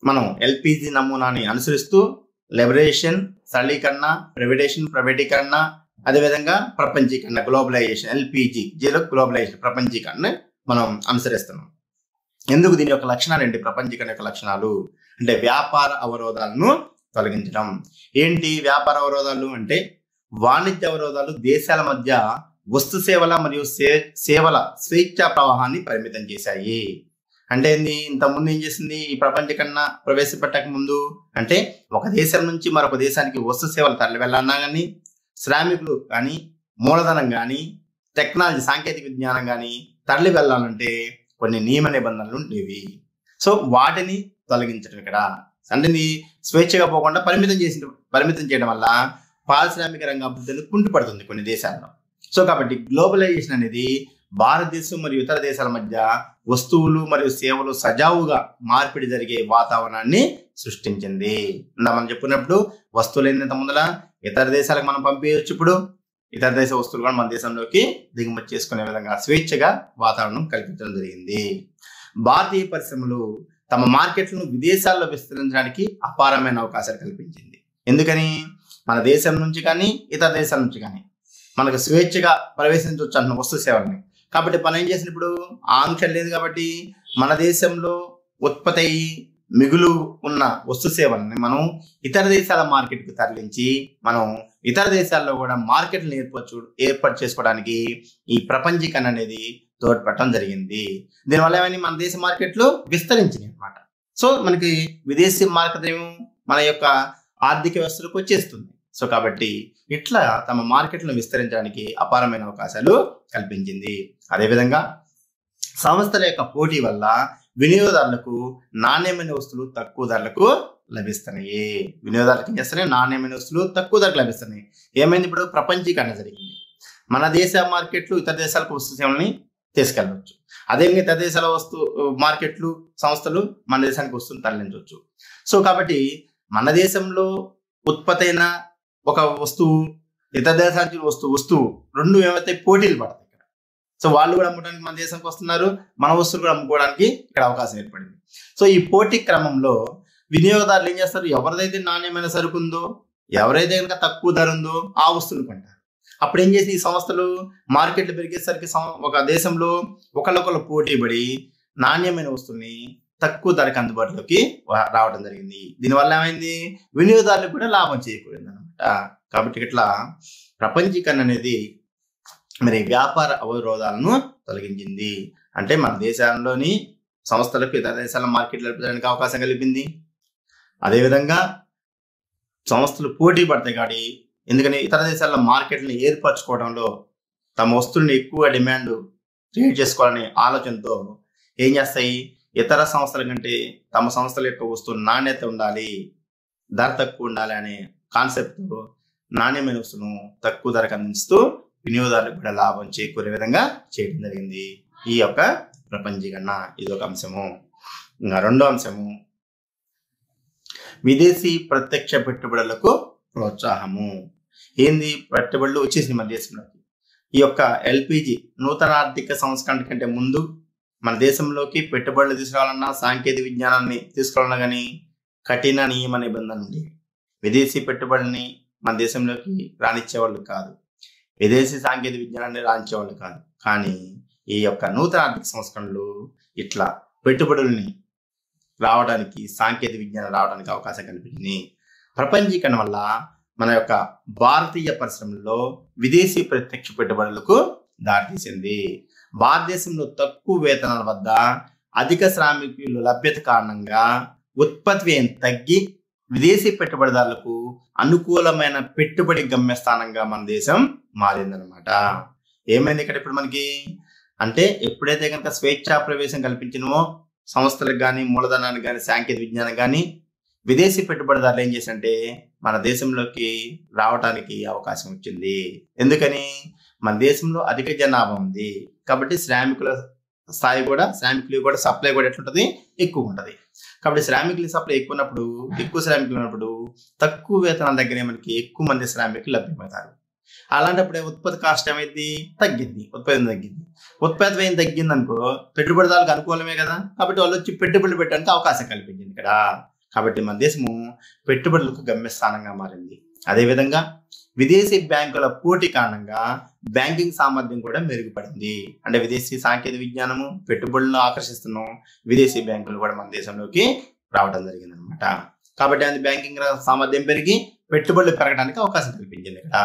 మనం ఎల్పిజి నమూనాని అనుసరిస్తూ లిబరేషన్, సరళీకరణ, ప్రైవేటీకరణ, అదేవిధంగా ప్రపంచీకరణ, గ్లోబలైజేషన్, ఎల్పిజి జీలో గ్లోబలైజేషన్, ప్రపంచీకరణ మనం అనుసరిస్తున్నాం. ఎందుకు? దీని యొక్క లక్షణాలు ఏంటి? ప్రపంచీకరణ యొక్క లక్షణాలు అంటే వ్యాపార అవరోధాలను తొలగించడం. ఏంటి వ్యాపార అవరోధాలు అంటే? వాణిజ్య అవరోధాలు దేశాల మధ్య వస్తు సేవల మరియు సేవల స్వేచ్ఛా ప్రవాహాన్ని పరిమితం చేశాయి. అంటే ఇంతకుముందు ఏం చేసింది ఈ ప్రపంచీకరణ ప్రవేశపెట్టక ముందు? అంటే ఒక దేశం నుంచి మరొక దేశానికి వస్తు సేవలు తరలి వెళ్ళాలన్నా కానీ, శ్రామికులు కానీ, మూలధనం కానీ, టెక్నాలజీ సాంకేతిక విజ్ఞానం కానీ తరలి వెళ్ళాలంటే కొన్ని నియమ నిబంధనలు ఉండేవి. సో వాటిని తొలగించడం ఇక్కడ అంటే స్వేచ్ఛగా పోకుండా పరిమితం చేయడం వల్ల పారిశ్రామిక రంగ అభివృద్ధి కుంటుపడుతుంది కొన్ని దేశాల్లో. సో కాబట్టి గ్లోబలైజేషన్ అనేది భారతదేశం మరియు ఇతర దేశాల మధ్య వస్తువులు మరియు సేవలు సజావుగా మార్పిడి జరిగే వాతావరణాన్ని సృష్టించింది. మనం చెప్పుకున్నప్పుడు వస్తువులు ఏంటంటే ముందర ఇతర దేశాలకు మనం పంపించవచ్చు, ఇప్పుడు ఇతర దేశ వస్తువులు కూడా మన దేశంలోకి దిగుమతి చేసుకునే విధంగా స్వేచ్ఛగా వాతావరణం కల్పించడం జరిగింది. భారతీయ పరిశ్రమలు తమ మార్కెట్లను విదేశాల్లో విస్తరించడానికి అపారమైన అవకాశాలు కల్పించింది. ఎందుకని? మన దేశం నుంచి కానీ ఇతర దేశాల నుంచి కానీ మనకు స్వేచ్ఛగా ప్రవేశించవచ్చు అంటున్న వస్తు సేవల్ని. కాబట్టి మనం ఏం చేసిన ఇప్పుడు ఆంక్షలు లేదు కాబట్టి మన దేశంలో ఉత్పత్తి అయ్యి మిగులు ఉన్న వస్తు సేవలని మనం ఇతర దేశాల మార్కెట్కు తరలించి మనం ఇతర దేశాల్లో కూడా మార్కెట్లను ఏర్పాటు చేసుకోవడానికి ఈ ప్రపంచీకరణ అనేది తోడ్పడటం జరిగింది. దీనివల్ల ఏమైనా మన దేశ మార్కెట్లు విస్తరించినాయి అన్నమాట. సో మనకి విదేశీ మార్కెట్ ఏమో మన యొక్క ఆర్థిక వ్యవస్థలకు వచ్చేస్తుంది. సో కాబట్టి ఇట్లా తమ మార్కెట్లను విస్తరించడానికి అపారమైన అవకాశాలు కల్పించింది. అదేవిధంగా సంస్థల యొక్క పోటీ వల్ల వినియోగదారులకు నాణ్యమైన వస్తువులు తక్కువ ధరలకు లభిస్తున్నాయి. వినియోగదారులకు ఏం చేస్తున్నాయి? నాణ్యమైన వస్తువులు తక్కువ ధరకు లభిస్తున్నాయి. ఏమైంది? ఇప్పుడు ప్రపంచీకరణ జరిగింది. మన దేశ మార్కెట్లు ఇతర దేశాలకు వస్తు సేవల్ని తీసుకెళ్ళవచ్చు. అదేవిధంగా ఇతర దేశాల మార్కెట్లు సంస్థలు మన దేశానికి వస్తువులు తరలించవచ్చు. సో కాబట్టి మన దేశంలో ఉత్పత్తి అయిన ఒక వస్తువు ఇతర దేశానికి వస్తువు రెండు ఏమైతే పోటీలు పడతాయి ఇక్కడ. సో వాళ్ళు కూడా అమ్మడానికి మన దేశానికి వస్తున్నారు, మన వస్తువులు కూడా అమ్ముకోవడానికి ఇక్కడ అవకాశం ఏర్పడింది. సో ఈ పోటీ క్రమంలో వినియోగదారులు ఏం చేస్తారు? ఎవరిదైతే నాణ్యమైన సరుకు ఉందో, ఎవరైతే కనుక తక్కువ ధర ఉందో ఆ వస్తువులు కొంటారు. అప్పుడు ఏం చేసి ఈ సంస్థలు మార్కెట్లు పెరిగేసరికి ఒక దేశంలో ఒకళ్ళొకళ్ళు పోటీ పడి నాణ్యమైన వస్తువుని తక్కువ ధరకు అందుబాటులోకి రావడం జరిగింది. దీనివల్ల ఏమైంది? వినియోగదారులకు కూడా లాభం చేకూరింది అనమాట. కాబట్టి ఇట్లా ప్రపంచీకరణ అనేది మరి వ్యాపార అవరోధాలను తొలగించింది. అంటే మన దేశంలోని సంస్థలకు ఇతర దేశాల మార్కెట్లు నడపడానికి అవకాశం కలిపింది. అదేవిధంగా సంస్థలు పోటీ పడతాయి కాబట్టి ఎందుకని ఇతర దేశాల మార్కెట్లను ఏర్పరచుకోవడంలో తమ వస్తువులను ఎక్కువ డిమాండ్ క్రియేట్ చేసుకోవాలనే ఆలోచనతో ఏం చేస్తాయి? ఇతర సంస్థల కంటే తమ సంస్థల యొక్క వస్తువు నాణ్యత ఉండాలి, ధర తక్కువ ఉండాలి అనే కాన్సెప్ట్తో నాణ్యమైన వస్తువును తక్కువ ధరకు అందిస్తూ వినియోగదారులకు కూడా లాభం చేకూరే విధంగా చేయడం జరిగింది ఈ యొక్క ప్రపంచీకరణ. ఇది ఒక అంశము. ఇంకా రెండో అంశము విదేశీ ప్రత్యక్ష పెట్టుబడులకు ప్రోత్సాహము. ఏంది? పెట్టుబడులు వచ్చేసింది మన దేశంలోకి. ఈ యొక్క ఎల్పిజి నూతన ఆర్థిక సంస్కరణ కంటే ముందు మన దేశంలోకి పెట్టుబడులు తీసుకురావాలన్నా సాంకేతిక విజ్ఞానాన్ని తీసుకురావాలన్నా కానీ కఠిన నియమ నిబంధనలు ఉండేవి. విదేశీ పెట్టుబడిని మన దేశంలోకి రానిచ్చేవాళ్ళు కాదు, విదేశీ సాంకేతిక విజ్ఞానాన్ని రానిచ్చేవాళ్ళు కాదు. కానీ ఈ యొక్క నూతన ఆర్థిక సంస్కరణలు ఇట్లా పెట్టుబడుల్ని రావడానికి, సాంకేతిక విజ్ఞానం రావడానికి అవకాశం కల్పించింది. ప్రపంచీకరణ వల్ల మన యొక్క భారతీయ పరిశ్రమల్లో విదేశీ ప్రత్యక్ష పెట్టుబడులకు దారితీసింది. భారతదేశంలో తక్కువ వేతనాల వద్ద అధిక శ్రామికుల లభ్యత కారణంగా ఉత్పత్తి వ్యయం తగ్గి విదేశీ పెట్టుబడిదారులకు అనుకూలమైన పెట్టుబడి గమ్యస్థానంగా మన దేశం మారిందనమాట. ఏమైంది ఇక్కడ ఇప్పుడు మనకి అంటే ఎప్పుడైతే కనుక స్వేచ్ఛా ప్రవేశం కల్పించినమో సంస్థలకు కానీ మూలధనానికి కానీ సాంకేతిక విజ్ఞానం కానీ విదేశీ పెట్టుబడిదారులు ఏం చేశారంటే మన దేశంలోకి రావడానికి అవకాశం వచ్చింది. ఎందుకని? మన దేశంలో అధిక జనాభా ఉంది కాబట్టి శ్రామికుల స్థాయి కూడా సప్లై కూడా ఎట్లుంటది? ఎక్కువ ఉంటది. కాబట్టి శ్రామికుల సప్లై ఎక్కువ ఉన్నప్పుడు, ఎక్కువ శ్రామికులు ఉన్నప్పుడు తక్కువ వేతనాల దగ్గరే మనకి ఎక్కువ మంది శ్రామికులు లభ్యమవుతారు. అలాంటప్పుడు ఉత్పత్తి కాస్ట్ ఏమైంది? తగ్గింది, ఉత్పత్తి వ్యయం తగ్గింది అనుకో పెట్టుబడిదారులకు అనుకూలమే కదా. కాబట్టి వాళ్ళు వచ్చి పెట్టుబడులు పెట్టడానికి అవకాశం కల్పించింది ఇక్కడ. కాబట్టి మన దేశము పెట్టుబడులకు గమ్యస్థానంగా మారింది. అదేవిధంగా విదేశీ బ్యాంకుల పోటీ కారణంగా బ్యాంకింగ్ సామర్థ్యం కూడా మెరుగుపడింది. అంటే విదేశీ సాంకేతిక విజ్ఞానము పెట్టుబడులను ఆకర్షిస్తున్నాం, విదేశీ బ్యాంకులు కూడా మన దేశంలోకి రావడం జరిగింది అనమాట. కాబట్టి అది బ్యాంకింగ్ సామర్థ్యం పెరిగి పెట్టుబడులు పెరగడానికి అవకాశం కల్పించింది ఇక్కడ.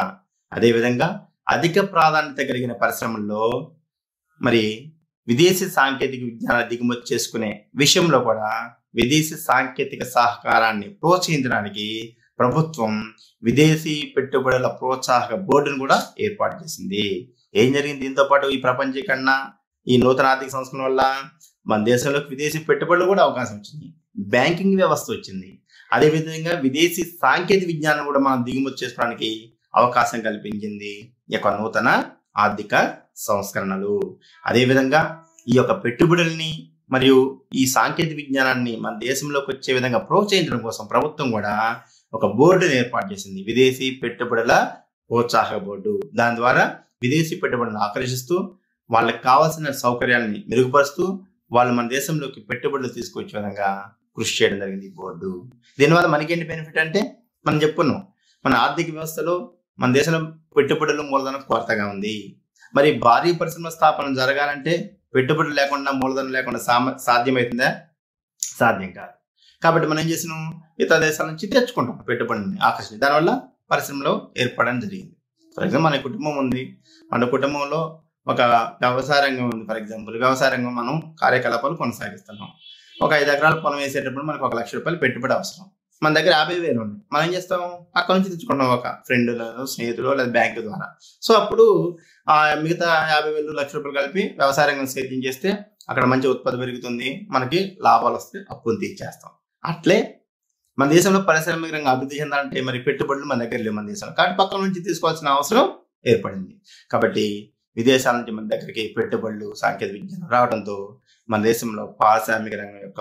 అదేవిధంగా అధిక ప్రాధాన్యత కలిగిన పరిశ్రమల్లో మరి విదేశీ సాంకేతిక విజ్ఞానాన్ని దిగుమతి చేసుకునే విషయంలో కూడా విదేశీ సాంకేతిక సహకారాన్ని ప్రోత్సహించడానికి ప్రభుత్వం విదేశీ పెట్టుబడుల ప్రోత్సాహక బోర్డును కూడా ఏర్పాటు చేసింది. ఏం జరిగింది? దీంతో పాటు ఈ ప్రపంచీకరణ, ఈ నూతన ఆర్థిక సంస్కరణ వల్ల మన దేశంలోకి విదేశీ పెట్టుబడులు కూడా అవకాశం వచ్చింది, బ్యాంకింగ్ వ్యవస్థ వచ్చింది. అదేవిధంగా విదేశీ సాంకేతిక విజ్ఞానం కూడా మనం దిగుమతి చేసుకోవడానికి అవకాశం కల్పించింది ఈ యొక్క నూతన ఆర్థిక సంస్కరణలు. అదేవిధంగా ఈ యొక్క పెట్టుబడుల్ని మరియు ఈ సాంకేతిక విజ్ఞానాన్ని మన దేశంలోకి వచ్చే విధంగా ప్రోత్సహించడం కోసం ప్రభుత్వం కూడా ఒక బోర్డుని ఏర్పాటు చేసింది, విదేశీ పెట్టుబడుల ప్రోత్సాహక బోర్డు. దాని ద్వారా విదేశీ పెట్టుబడులను ఆకర్షిస్తూ వాళ్ళకి కావాల్సిన సౌకర్యాన్ని మెరుగుపరుస్తూ వాళ్ళు మన దేశంలోకి పెట్టుబడులు తీసుకొచ్చే విధంగా కృషి చేయడం జరిగింది ఈ బోర్డు. దీనివల్ల మనకేంటి బెనిఫిట్ అంటే మనం చెప్పుకున్నాం, మన ఆర్థిక వ్యవస్థలో మన దేశంలో పెట్టుబడులు మూలధనం కొరతగా ఉంది. మరి భారీ పరిశ్రమ స్థాపన జరగాలంటే పెట్టుబడులు లేకుండా మూలధనం లేకుండా సాధ్యమవుతుందా? సాధ్యం కాదు. కాబట్టి మనం ఏం చేసినాం, ఇతర దేశాల నుంచి తెచ్చుకుంటాం పెట్టుబడిని ఆకర్షణ, దానివల్ల పరిశ్రమలో ఏర్పడడం జరిగింది. ఫర్ ఎగ్జాంపుల్ మన కుటుంబం ఉంది, మన కుటుంబంలో ఒక వ్యవసాయ రంగం ఉంది. ఫర్ ఎగ్జాంపుల్ వ్యవసాయ రంగం మనం కార్యకలాపాలు కొనసాగిస్తున్నాం. ఒక 5 ఎకరాల పొలం వేసేటప్పుడు మనకు 1 లక్ష రూపాయలు పెట్టుబడి అవసరం. మన దగ్గర 50,000 ఉంది, మనం ఏం చేస్తాం, అక్కడ నుంచి తెచ్చుకుంటాం ఒక ఫ్రెండ్లో, స్నేహితులు లేదా బ్యాంకు ద్వారా. సో అప్పుడు ఆ మిగతా 50,000 లక్ష రూపాయలు కలిపి వ్యవసాయ రంగం సేద్యం చేస్తే అక్కడ మంచి ఉత్పత్తి పెరుగుతుంది, మనకి లాభాలు వస్తే అప్పులు తీర్చేస్తాం. అట్లే మన దేశంలో పారిశ్రామిక రంగం అభివృద్ధి చెందాలంటే మరి పెట్టుబడులు మన దగ్గర లేవు మన దేశంలో, కాబట్టి పక్కన నుంచి తీసుకోవాల్సిన అవసరం ఏర్పడింది. కాబట్టి విదేశాల నుంచి మన దగ్గరికి పెట్టుబడులు, సాంకేతిక విజ్ఞానం రావడంతో మన దేశంలో పారిశ్రామిక రంగం యొక్క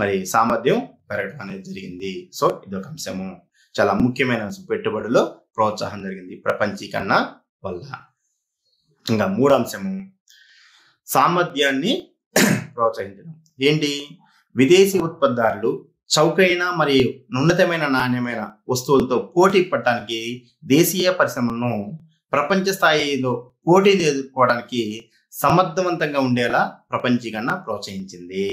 మరి సామర్థ్యం పెరగడం అనేది జరిగింది. సో ఇదొక అంశము, చాలా ముఖ్యమైన అంశం. పెట్టుబడుల్లో ప్రోత్సాహం జరిగింది ప్రపంచీకరణ వల్ల. ఇంకా 3వ అంశము సామర్థ్యాన్ని ప్రోత్సహించడం. ఏంటి, విదేశీ ఉత్పత్తిదారులు చౌకైన మరియు ఉన్నతమైన నాణ్యమైన వస్తువులతో పోటీ పడటానికి దేశీయ పరిశ్రమలను ప్రపంచ స్థాయిలో పోటీని ఎదుర్కోవడానికి సమర్థవంతంగా ఉండేలా ప్రపంచీకరణ ప్రోత్సహించింది.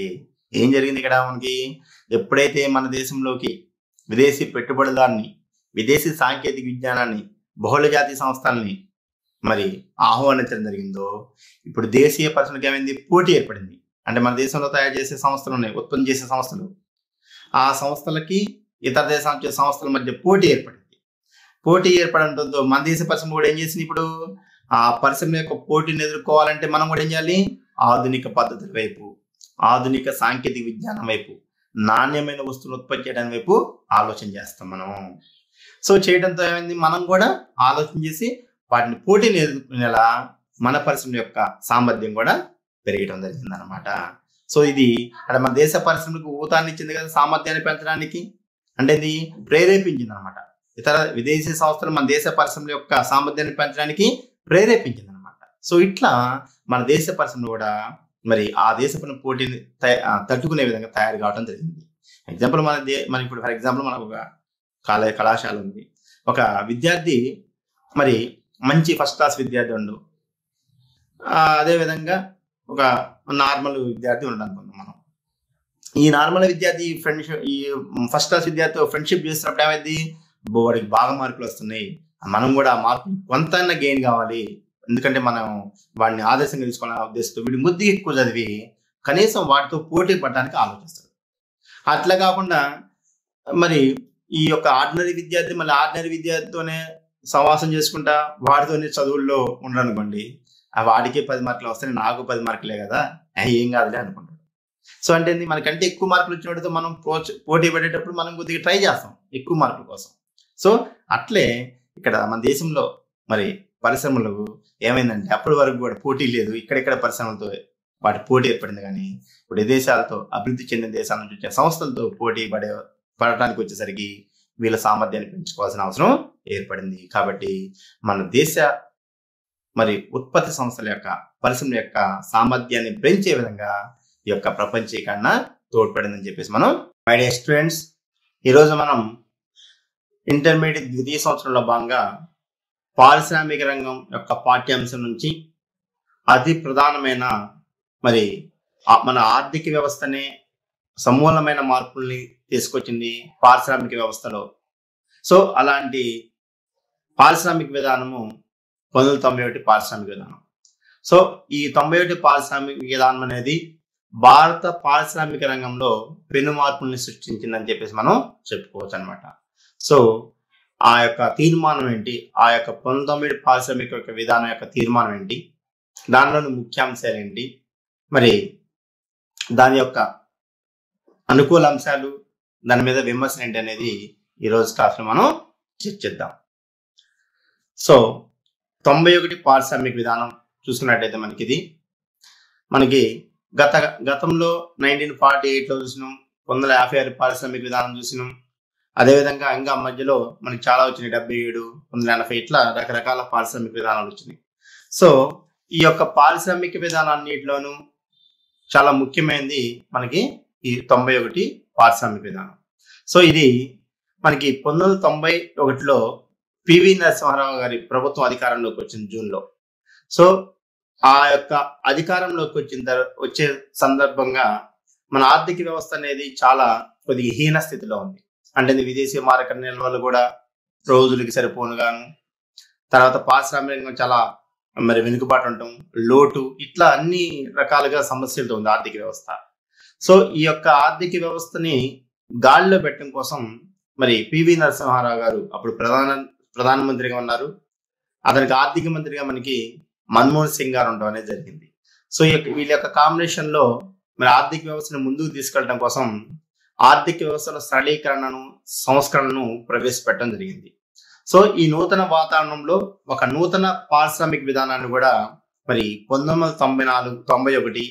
ఏం జరిగింది ఇక్కడ మనకి, ఎప్పుడైతే మన దేశంలోకి విదేశీ పెట్టుబడిదారుని, విదేశీ సాంకేతిక విజ్ఞానాన్ని, బహుళజాతి సంస్థల్ని మరి ఆహ్వానించడం జరిగిందో, ఇప్పుడు దేశీయ పరిశ్రమలకు ఏమైంది, పోటీ ఏర్పడింది. అంటే మన దేశంలో తయారు చేసే సంస్థలు ఉన్నాయి, ఉత్పత్తి చేసే సంస్థలు, ఆ సంస్థలకి ఇతర దేశాల నుంచి సంస్థల మధ్య పోటీ ఏర్పడింది. పోటీ ఏర్పడంతో మన దేశ పరిశ్రమ కూడా ఏం చేసింది, ఇప్పుడు ఆ పరిశ్రమ యొక్క పోటీని ఎదుర్కోవాలంటే మనం కూడా ఏం చేయాలి, ఆధునిక పద్ధతుల వైపు, ఆధునిక సాంకేతిక విజ్ఞానం వైపు, నాణ్యమైన వస్తువులు ఉత్పత్తి చేయడం వైపు ఆలోచన చేస్తాం మనం. సో చేయడంతో ఏమైంది, మనం కూడా ఆలోచన చేసి వాటిని పోటీని ఎదుర్కొనేలా మన పరిశ్రమ యొక్క సామర్థ్యం కూడా పెరగడం జరిగింది అనమాట. సో ఇది అంటే మన దేశ పరిశ్రమలకు ఊతాన్ని ఇచ్చింది కదా, సామర్థ్యాన్ని పెంచడానికి, అంటే ఇది ప్రేరేపించింది అనమాట. ఇతర విదేశీ సంస్థలు మన దేశ పరిశ్రమల యొక్క సామర్థ్యాన్ని పెంచడానికి ప్రేరేపించింది అనమాట. సో ఇట్లా మన దేశ పరిశ్రమలు కూడా మరి ఆ దేశపు పోటీని తట్టుకునే విధంగా తయారు కావడం జరిగింది. ఎగ్జాంపుల్ మన ఇప్పుడు ఫర్ ఎగ్జాంపుల్ మనకు ఒక కళాశాల ఉంది, ఒక విద్యార్థి మరి మంచి ఫస్ట్ క్లాస్ విద్యార్థి ఉండు, అదేవిధంగా ఒక నార్మల్ విద్యార్థి ఉండడం అనుకుందాం మనం. ఈ నార్మల్ విద్యార్థి ఫ్రెండ్షిప్, ఈ ఫస్ట్ క్లాస్ విద్యార్థితో ఫ్రెండ్షిప్ చేస్తున్నప్పుడు ఏమైంది, వాడికి బాగా మార్కులు వస్తున్నాయి, మనం కూడా ఆ మార్కులు కొంత గెయిన్ కావాలి, ఎందుకంటే మనం వాడిని ఆదర్శంగా తీసుకోవాలనే ఉద్దేశంతో వీడి ముద్దు ఎక్కువ చదివి కనీసం వాటితో పోటీ పడడానికి ఆలోచిస్తాడు. అట్లా కాకుండా మరి ఈ యొక్క ఆర్డినరీ విద్యార్థి మళ్ళీ ఆర్డినరీ విద్యార్థితోనే సహవాసం చేసుకుంటా వాడితోనే చదువుల్లో ఉండరనుకోండి, వాడికే 10 మార్కులు వస్తాయి, నాకు 10 మార్కులే కదా, ఏం కాదులే అనుకుంటాడు. సో అంటే మనకంటే ఎక్కువ మార్కులు వచ్చిన వాడితో మనం పోటీ పడేటప్పుడు మనం కొద్దిగా ట్రై చేస్తాం ఎక్కువ మార్కుల కోసం. సో అట్లే ఇక్కడ మన దేశంలో మరి పరిశ్రమలు ఏమైందంటే అప్పటి వరకు కూడా పోటీ లేదు, ఇక్కడెక్కడ పరిశ్రమలతో వాటి పోటీ ఏర్పడింది. కానీ ఇప్పుడు దేశాలతో అభివృద్ధి చెందిన దేశాల నుంచి వచ్చే సంస్థలతో పోటీ పడటానికి వచ్చేసరికి వీళ్ళ సామర్థ్యాన్ని పెంచుకోవాల్సిన అవసరం ఏర్పడింది. కాబట్టి మన దేశ మరి ఉత్పత్తి సంస్థల యొక్క పరిశ్రమల యొక్క సామర్థ్యాన్ని పెంచే విధంగా ఈ యొక్క ప్రపంచీకరణ తోడ్పడిందని చెప్పేసి మనం మై డియర్ స్టూడెంట్స్, ఈరోజు మనం ఇంటర్మీడియట్ ద్వితీయ సంవత్సరంలో భాగంగా పారిశ్రామిక రంగం యొక్క పాఠ్యాంశం నుంచి అతి ప్రధానమైన మరి మన ఆర్థిక వ్యవస్థనే సమూలమైన మార్పుల్ని తీసుకొచ్చింది పారిశ్రామిక వ్యవస్థలో. సో అలాంటి పారిశ్రామిక విధానము 1991 పారిశ్రామిక విధానం. సో ఈ 91 పారిశ్రామిక విధానం అనేది భారత పారిశ్రామిక రంగంలో పెను మార్పుల్ని సృష్టించిందని చెప్పేసి మనం చెప్పుకోవచ్చు అనమాట. సో ఆ యొక్క తీర్మానం ఏంటి, ఆ యొక్క 19 పారిశ్రామిక విధానం యొక్క తీర్మానం ఏంటి, దానిలోని ముఖ్యాంశాలు ఏంటి, మరి దాని యొక్క అనుకూల అంశాలు, దాని మీద విమర్శలు ఏంటి అనేది ఈరోజు క్లాస్లో మనం చర్చిద్దాం. సో 91 పారిశ్రామిక విధానం చూసుకున్నట్టయితే మనకి గతంలో 1948లో చూసినాం, 1956 పారిశ్రామిక విధానం చూసినాం, అదేవిధంగా ఇంకా మధ్యలో మనకి చాలా వచ్చినాయి, 77, 1980 ఇట్లా రకరకాల పారిశ్రామిక విధానాలు వచ్చినాయి. సో ఈ యొక్క పారిశ్రామిక విధానాన్నిటిలోనూ చాలా ముఖ్యమైనది మనకి ఈ 91 పారిశ్రామిక విధానం. సో ఇది మనకి 1991లో పివి నరసింహారావు గారి ప్రభుత్వం అధికారంలోకి వచ్చింది జూన్లో. సో ఆ యొక్క అధికారంలోకి వచ్చే సందర్భంగా మన ఆర్థిక వ్యవస్థ అనేది చాలా కొద్దిగా హీన స్థితిలో ఉంది. అంటే విదేశీ మారక నిల్వలు కూడా రోజులకి సరిపోనుగాను, తర్వాత పారిశ్రామిక రంగం చాలా మరి వెనుకబాటు ఉండటం, లోటు, ఇట్లా అన్ని రకాలుగా సమస్యలతో ఉంది ఆర్థిక వ్యవస్థ. సో ఈ యొక్క ఆర్థిక వ్యవస్థని గాలిలో పెట్టడం కోసం మరి పివి నరసింహారావు గారు అప్పుడు ప్రధానమంత్రిగా ఉన్నారు. అతనికి ఆర్థిక మంత్రిగా మనకి మన్మోహన్ సింగ్ గారు ఉండడం అనేది జరిగింది. సో వీళ్ళ యొక్క కాంబినేషన్ లో మరి ఆర్థిక వ్యవస్థను ముందుకు తీసుకెళ్ళడం కోసం ఆర్థిక వ్యవస్థలో సరళీకరణను, సంస్కరణను ప్రవేశపెట్టడం జరిగింది. సో ఈ నూతన వాతావరణంలో ఒక నూతన పారిశ్రామిక విధానాన్ని కూడా మరి 1991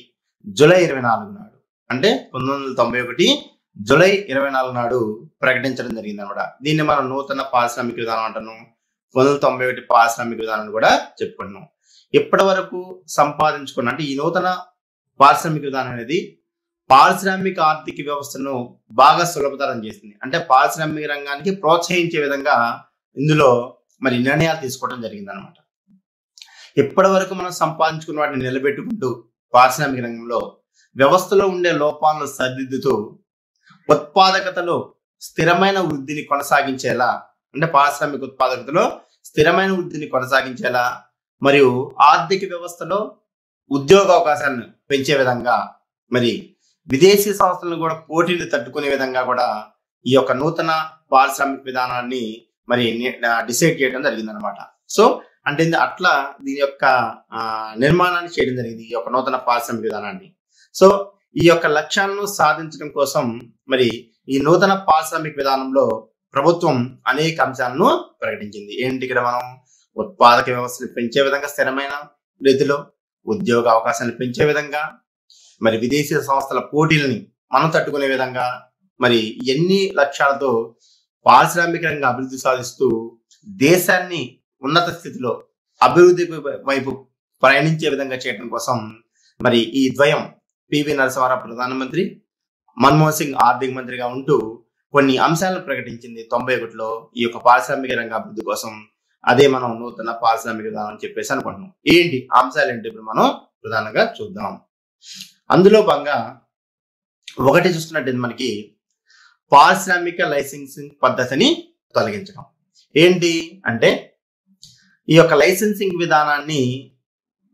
జూలై 24 నాడు, అంటే 1991 జూలై 24 నాడు ప్రకటించడం జరిగింది అనమాట. దీన్ని మనం నూతన పారిశ్రామిక విధానం అంటాను, 1991 పారిశ్రామిక విధానాన్ని కూడా చెప్పుకున్నాం. ఇప్పటి వరకు సంపాదించుకున్న అంటే ఈ నూతన పారిశ్రామిక విధానం అనేది పారిశ్రామిక ఆర్థిక వ్యవస్థను బాగా సులభతరం చేసింది. అంటే పారిశ్రామిక రంగానికి ప్రోత్సహించే విధంగా ఇందులో మరి నిర్ణయాలు తీసుకోవడం జరిగింది అనమాట. ఇప్పటి వరకు మనం సంపాదించుకున్న వాటిని నిలబెట్టుకుంటూ పారిశ్రామిక రంగంలో వ్యవస్థలో ఉండే లోపాలను సరిదిద్దుతూ ఉత్పాదకతలో స్థిరమైన వృద్ధిని కొనసాగించేలా, అంటే పారిశ్రామిక ఉత్పాదకతలో స్థిరమైన వృద్ధిని కొనసాగించేలా మరియు ఆర్థిక వ్యవస్థలో ఉద్యోగ అవకాశాలను పెంచే విధంగా మరి విదేశీ సంస్థలను కూడా పోటీలు తట్టుకునే విధంగా కూడా ఈ యొక్క నూతన పారిశ్రామిక విధానాన్ని మరి డిసైడ్ చేయడం జరిగింది అనమాట. సో అంటే అట్లా దీని యొక్క నిర్మాణాన్ని చేయడం జరిగింది, ఈ యొక్క నూతన పారిశ్రామిక విధానాన్ని. సో ఈ యొక్క లక్ష్యాలను సాధించడం కోసం మరి ఈ నూతన పారిశ్రామిక విధానంలో ప్రభుత్వం అనేక అంశాలను ప్రకటించింది. ఏంటి ఇక్కడ మనం ఉత్పాదక వ్యవస్థను పెంచే విధంగా, స్థిరమైన రీతిలో ఉద్యోగ అవకాశాలను పెంచే విధంగా, మరి విదేశీ సంస్థల పోటీలని మనం తట్టుకునే విధంగా, మరి ఎన్ని లక్ష్యాలతో పారిశ్రామిక రంగ అభివృద్ధి సాధిస్తూ దేశాన్ని ఉన్నత స్థితిలో అభివృద్ధి వైపు ప్రయాణించే విధంగా చేయడం కోసం మరి ఈ ద్వయం పివి నరసింహారావు ప్రధానమంత్రి, మన్మోహన్ సింగ్ ఆర్థిక మంత్రిగా ఉంటూ కొన్ని అంశాలను ప్రకటించింది 91లో ఈ యొక్క పారిశ్రామిక రంగ అభివృద్ధి కోసం. అదే మనం నూతన పారిశ్రామిక విధానం అని చెప్పేసి అనుకుంటున్నాం. ఏంటి అంశాలు ఏంటి ఇప్పుడు మనం ప్రధానంగా చూద్దాం. అందులో భాగంగా ఒకటి చూస్తున్నట్టు మనకి పారిశ్రామిక లైసెన్సింగ్ పద్ధతిని తొలగించడం. ఏంటి అంటే ఈ యొక్క లైసెన్సింగ్ విధానాన్ని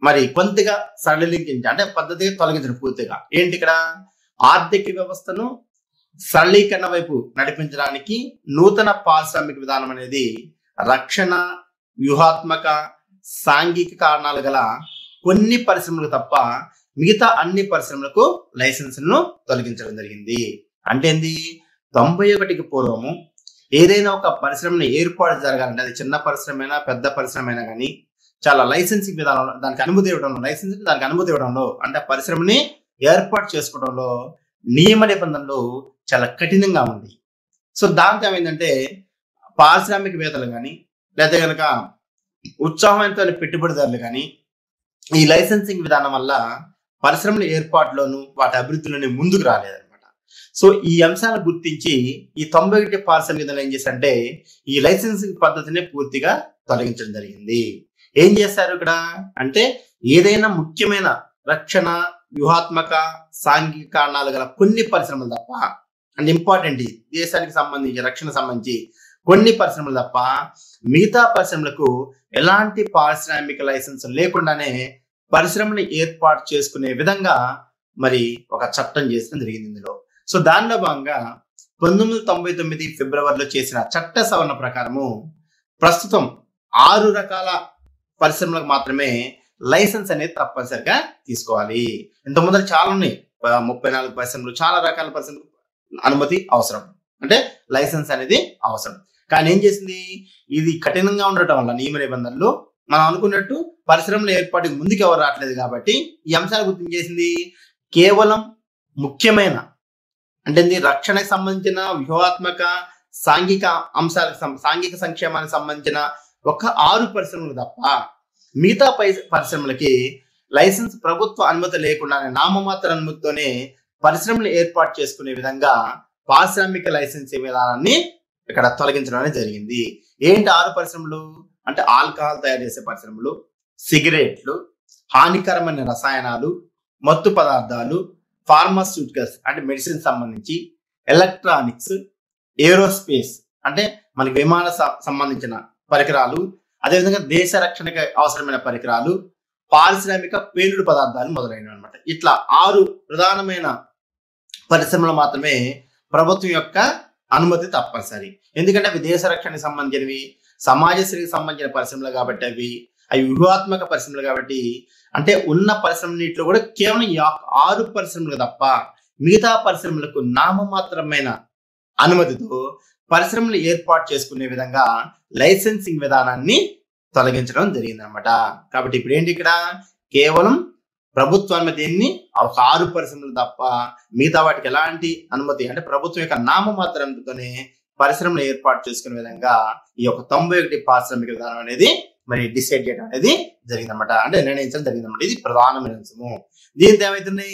మరి కొద్దిగా సరళీకరించి, అంటే పద్ధతిగా తొలగించడం పూర్తిగా. ఏంటి ఇక్కడ ఆర్థిక వ్యవస్థను సరళీకరణ వైపు నడిపించడానికి నూతన పారిశ్రామిక విధానం అనేది రక్షణ, వ్యూహాత్మక, సాంఘిక కారణాలు గల కొన్ని పరిశ్రమలకు తప్ప మిగతా అన్ని పరిశ్రమలకు లైసెన్సులను తొలగించడం జరిగింది. అంటే ఏంది, 91కి పూర్వము ఏదైనా ఒక పరిశ్రమని ఏర్పాటు జరగాలంటే అది చిన్న పరిశ్రమైనా పెద్ద పరిశ్రమైనా కానీ చాలా లైసెన్సింగ్ విధానంలో దానికి అనుమతి ఇవ్వడంలో అంటే పరిశ్రమని ఏర్పాటు చేసుకోవడంలో నియమ నిబంధనలు చాలా కఠినంగా ఉంది. సో దాంతో ఏమైందంటే పారిశ్రామికవేత్తలు కానీ లేదా కనుక ఉత్సాహవంతమైన పెట్టుబడిదారులు కానీ ఈ లైసెన్సింగ్ విధానం వల్ల పరిశ్రమల ఏర్పాటులోను వాటి అభివృద్ధిలోనే ముందుకు రాలేదన్నమాట. సో ఈ అంశాలను గుర్తించి ఈ 91 పారిశ్రామిక విధానం ఏం చేశారంటే ఈ లైసెన్సింగ్ పద్ధతిని పూర్తిగా తొలగించడం జరిగింది. ఏం చేశారు ఇక్కడ అంటే ఏదైనా ముఖ్యమైన రక్షణ, వ్యూహాత్మక, సాంఘిక కారణాలు గల కొన్ని పరిశ్రమలు తప్ప, అంటే ఇంపార్టెంట్ దేశానికి సంబంధించి రక్షణ సంబంధించి కొన్ని పరిశ్రమలు తప్ప మిగతా పరిశ్రమలకు ఎలాంటి పారిశ్రామిక లైసెన్స్ లేకుండానే పరిశ్రమని ఏర్పాటు చేసుకునే విధంగా మరి ఒక చట్టం చేసిన జరిగింది ఇందులో. సో దానిలో భాగంగా 1999 ఫిబ్రవరిలో చేసిన చట్ట సవరణ ప్రకారము ప్రస్తుతం 6 రకాల పరిశ్రమలకు మాత్రమే లైసెన్స్ అనేది తప్పనిసరిగా తీసుకోవాలి. ఇంత ముందర చాలా ఉన్నాయి, 34 పరిశ్రమలు, చాలా రకాల పరిశ్రమలకు అనుమతి అవసరం, అంటే లైసెన్స్ అనేది అవసరం. కానీ ఏం చేసింది, ఇది కఠినంగా ఉండటం వల్ల నియమ నిబంధనలు మనం అనుకున్నట్టు పరిశ్రమల ఏర్పాటుకి ముందుకు ఎవరు రావట్లేదు కాబట్టి ఈ అంశాలు గుర్తించేసింది. కేవలం ముఖ్యమైన అంటే రక్షణకు సంబంధించిన, వ్యూహాత్మక, సాంఘిక అంశాలకు సాంఘిక సంక్షేమానికి సంబంధించిన ఒక 6 పరిశ్రమలు తప్ప మిగతా పరిశ్రమలకి లైసెన్స్ ప్రభుత్వ అనుమతి లేకుండానే నామమాత్ర అనుమతితోనే పరిశ్రమలు ఏర్పాటు చేసుకునే విధంగా పారిశ్రామిక లైసెన్సింగ్ విధానాన్ని ఇక్కడ తొలగించడం అనేది జరిగింది. ఏంటి 6 పరిశ్రమలు అంటే ఆల్కహాల్ తయారు చేసే పరిశ్రమలు, సిగరెట్లు, హానికరమైన రసాయనాలు, మత్తు పదార్థాలు, ఫార్మాస్యూటికల్స్ అంటే మెడిసిన్ సంబంధించి, ఎలక్ట్రానిక్స్, ఏరోస్పేస్ అంటే మనకి విమాన సంబంధించిన పరికరాలు, అదేవిధంగా దేశ రక్షణకు అవసరమైన పరికరాలు, పారిశ్రామిక పేలుడు పదార్థాలు మొదలైనవి అనమాట. ఇట్లా 6 ప్రధానమైన పరిశ్రమలు మాత్రమే ప్రభుత్వం యొక్క అనుమతి తప్పనిసరి. ఎందుకంటే అవి దేశ రక్షణకు సంబంధించినవి, సమాజశ్రీకి సంబంధించిన పరిశ్రమలు కాబట్టి అవి వ్యూహాత్మక పరిశ్రమలు కాబట్టి, అంటే ఉన్న పరిశ్రమలన్నింటిలో కూడా కేవలం 6 పరిశ్రమలు తప్ప మిగతా పరిశ్రమలకు నామమాత్రమైన అనుమతితో పరిశ్రమలు ఏర్పాటు చేసుకునే విధంగా లైసెన్సింగ్ విధానాన్ని తొలగించడం జరిగింది అనమాట. కాబట్టి ఇప్పుడు ఏంటి, ఇక్కడ కేవలం ప్రభుత్వ అనుమతి ఒక 6 పరిశ్రమలు తప్ప మిగతా వాటికి ఎలాంటి అనుమతి, అంటే ప్రభుత్వం యొక్క నామమాత్ర అనుమతితోనే పరిశ్రమలు ఏర్పాటు చేసుకునే విధంగా ఈ యొక్క 91 పారిశ్రామిక విధానం అనేది మరి డిసైడ్ చేయడం అనేది జరిగిందన్నమాట. అంటే నిర్ణయించడం జరిగిందన్నమాట. ఇది ప్రధానమైన అంశము. దీంతో ఏమైతుంది,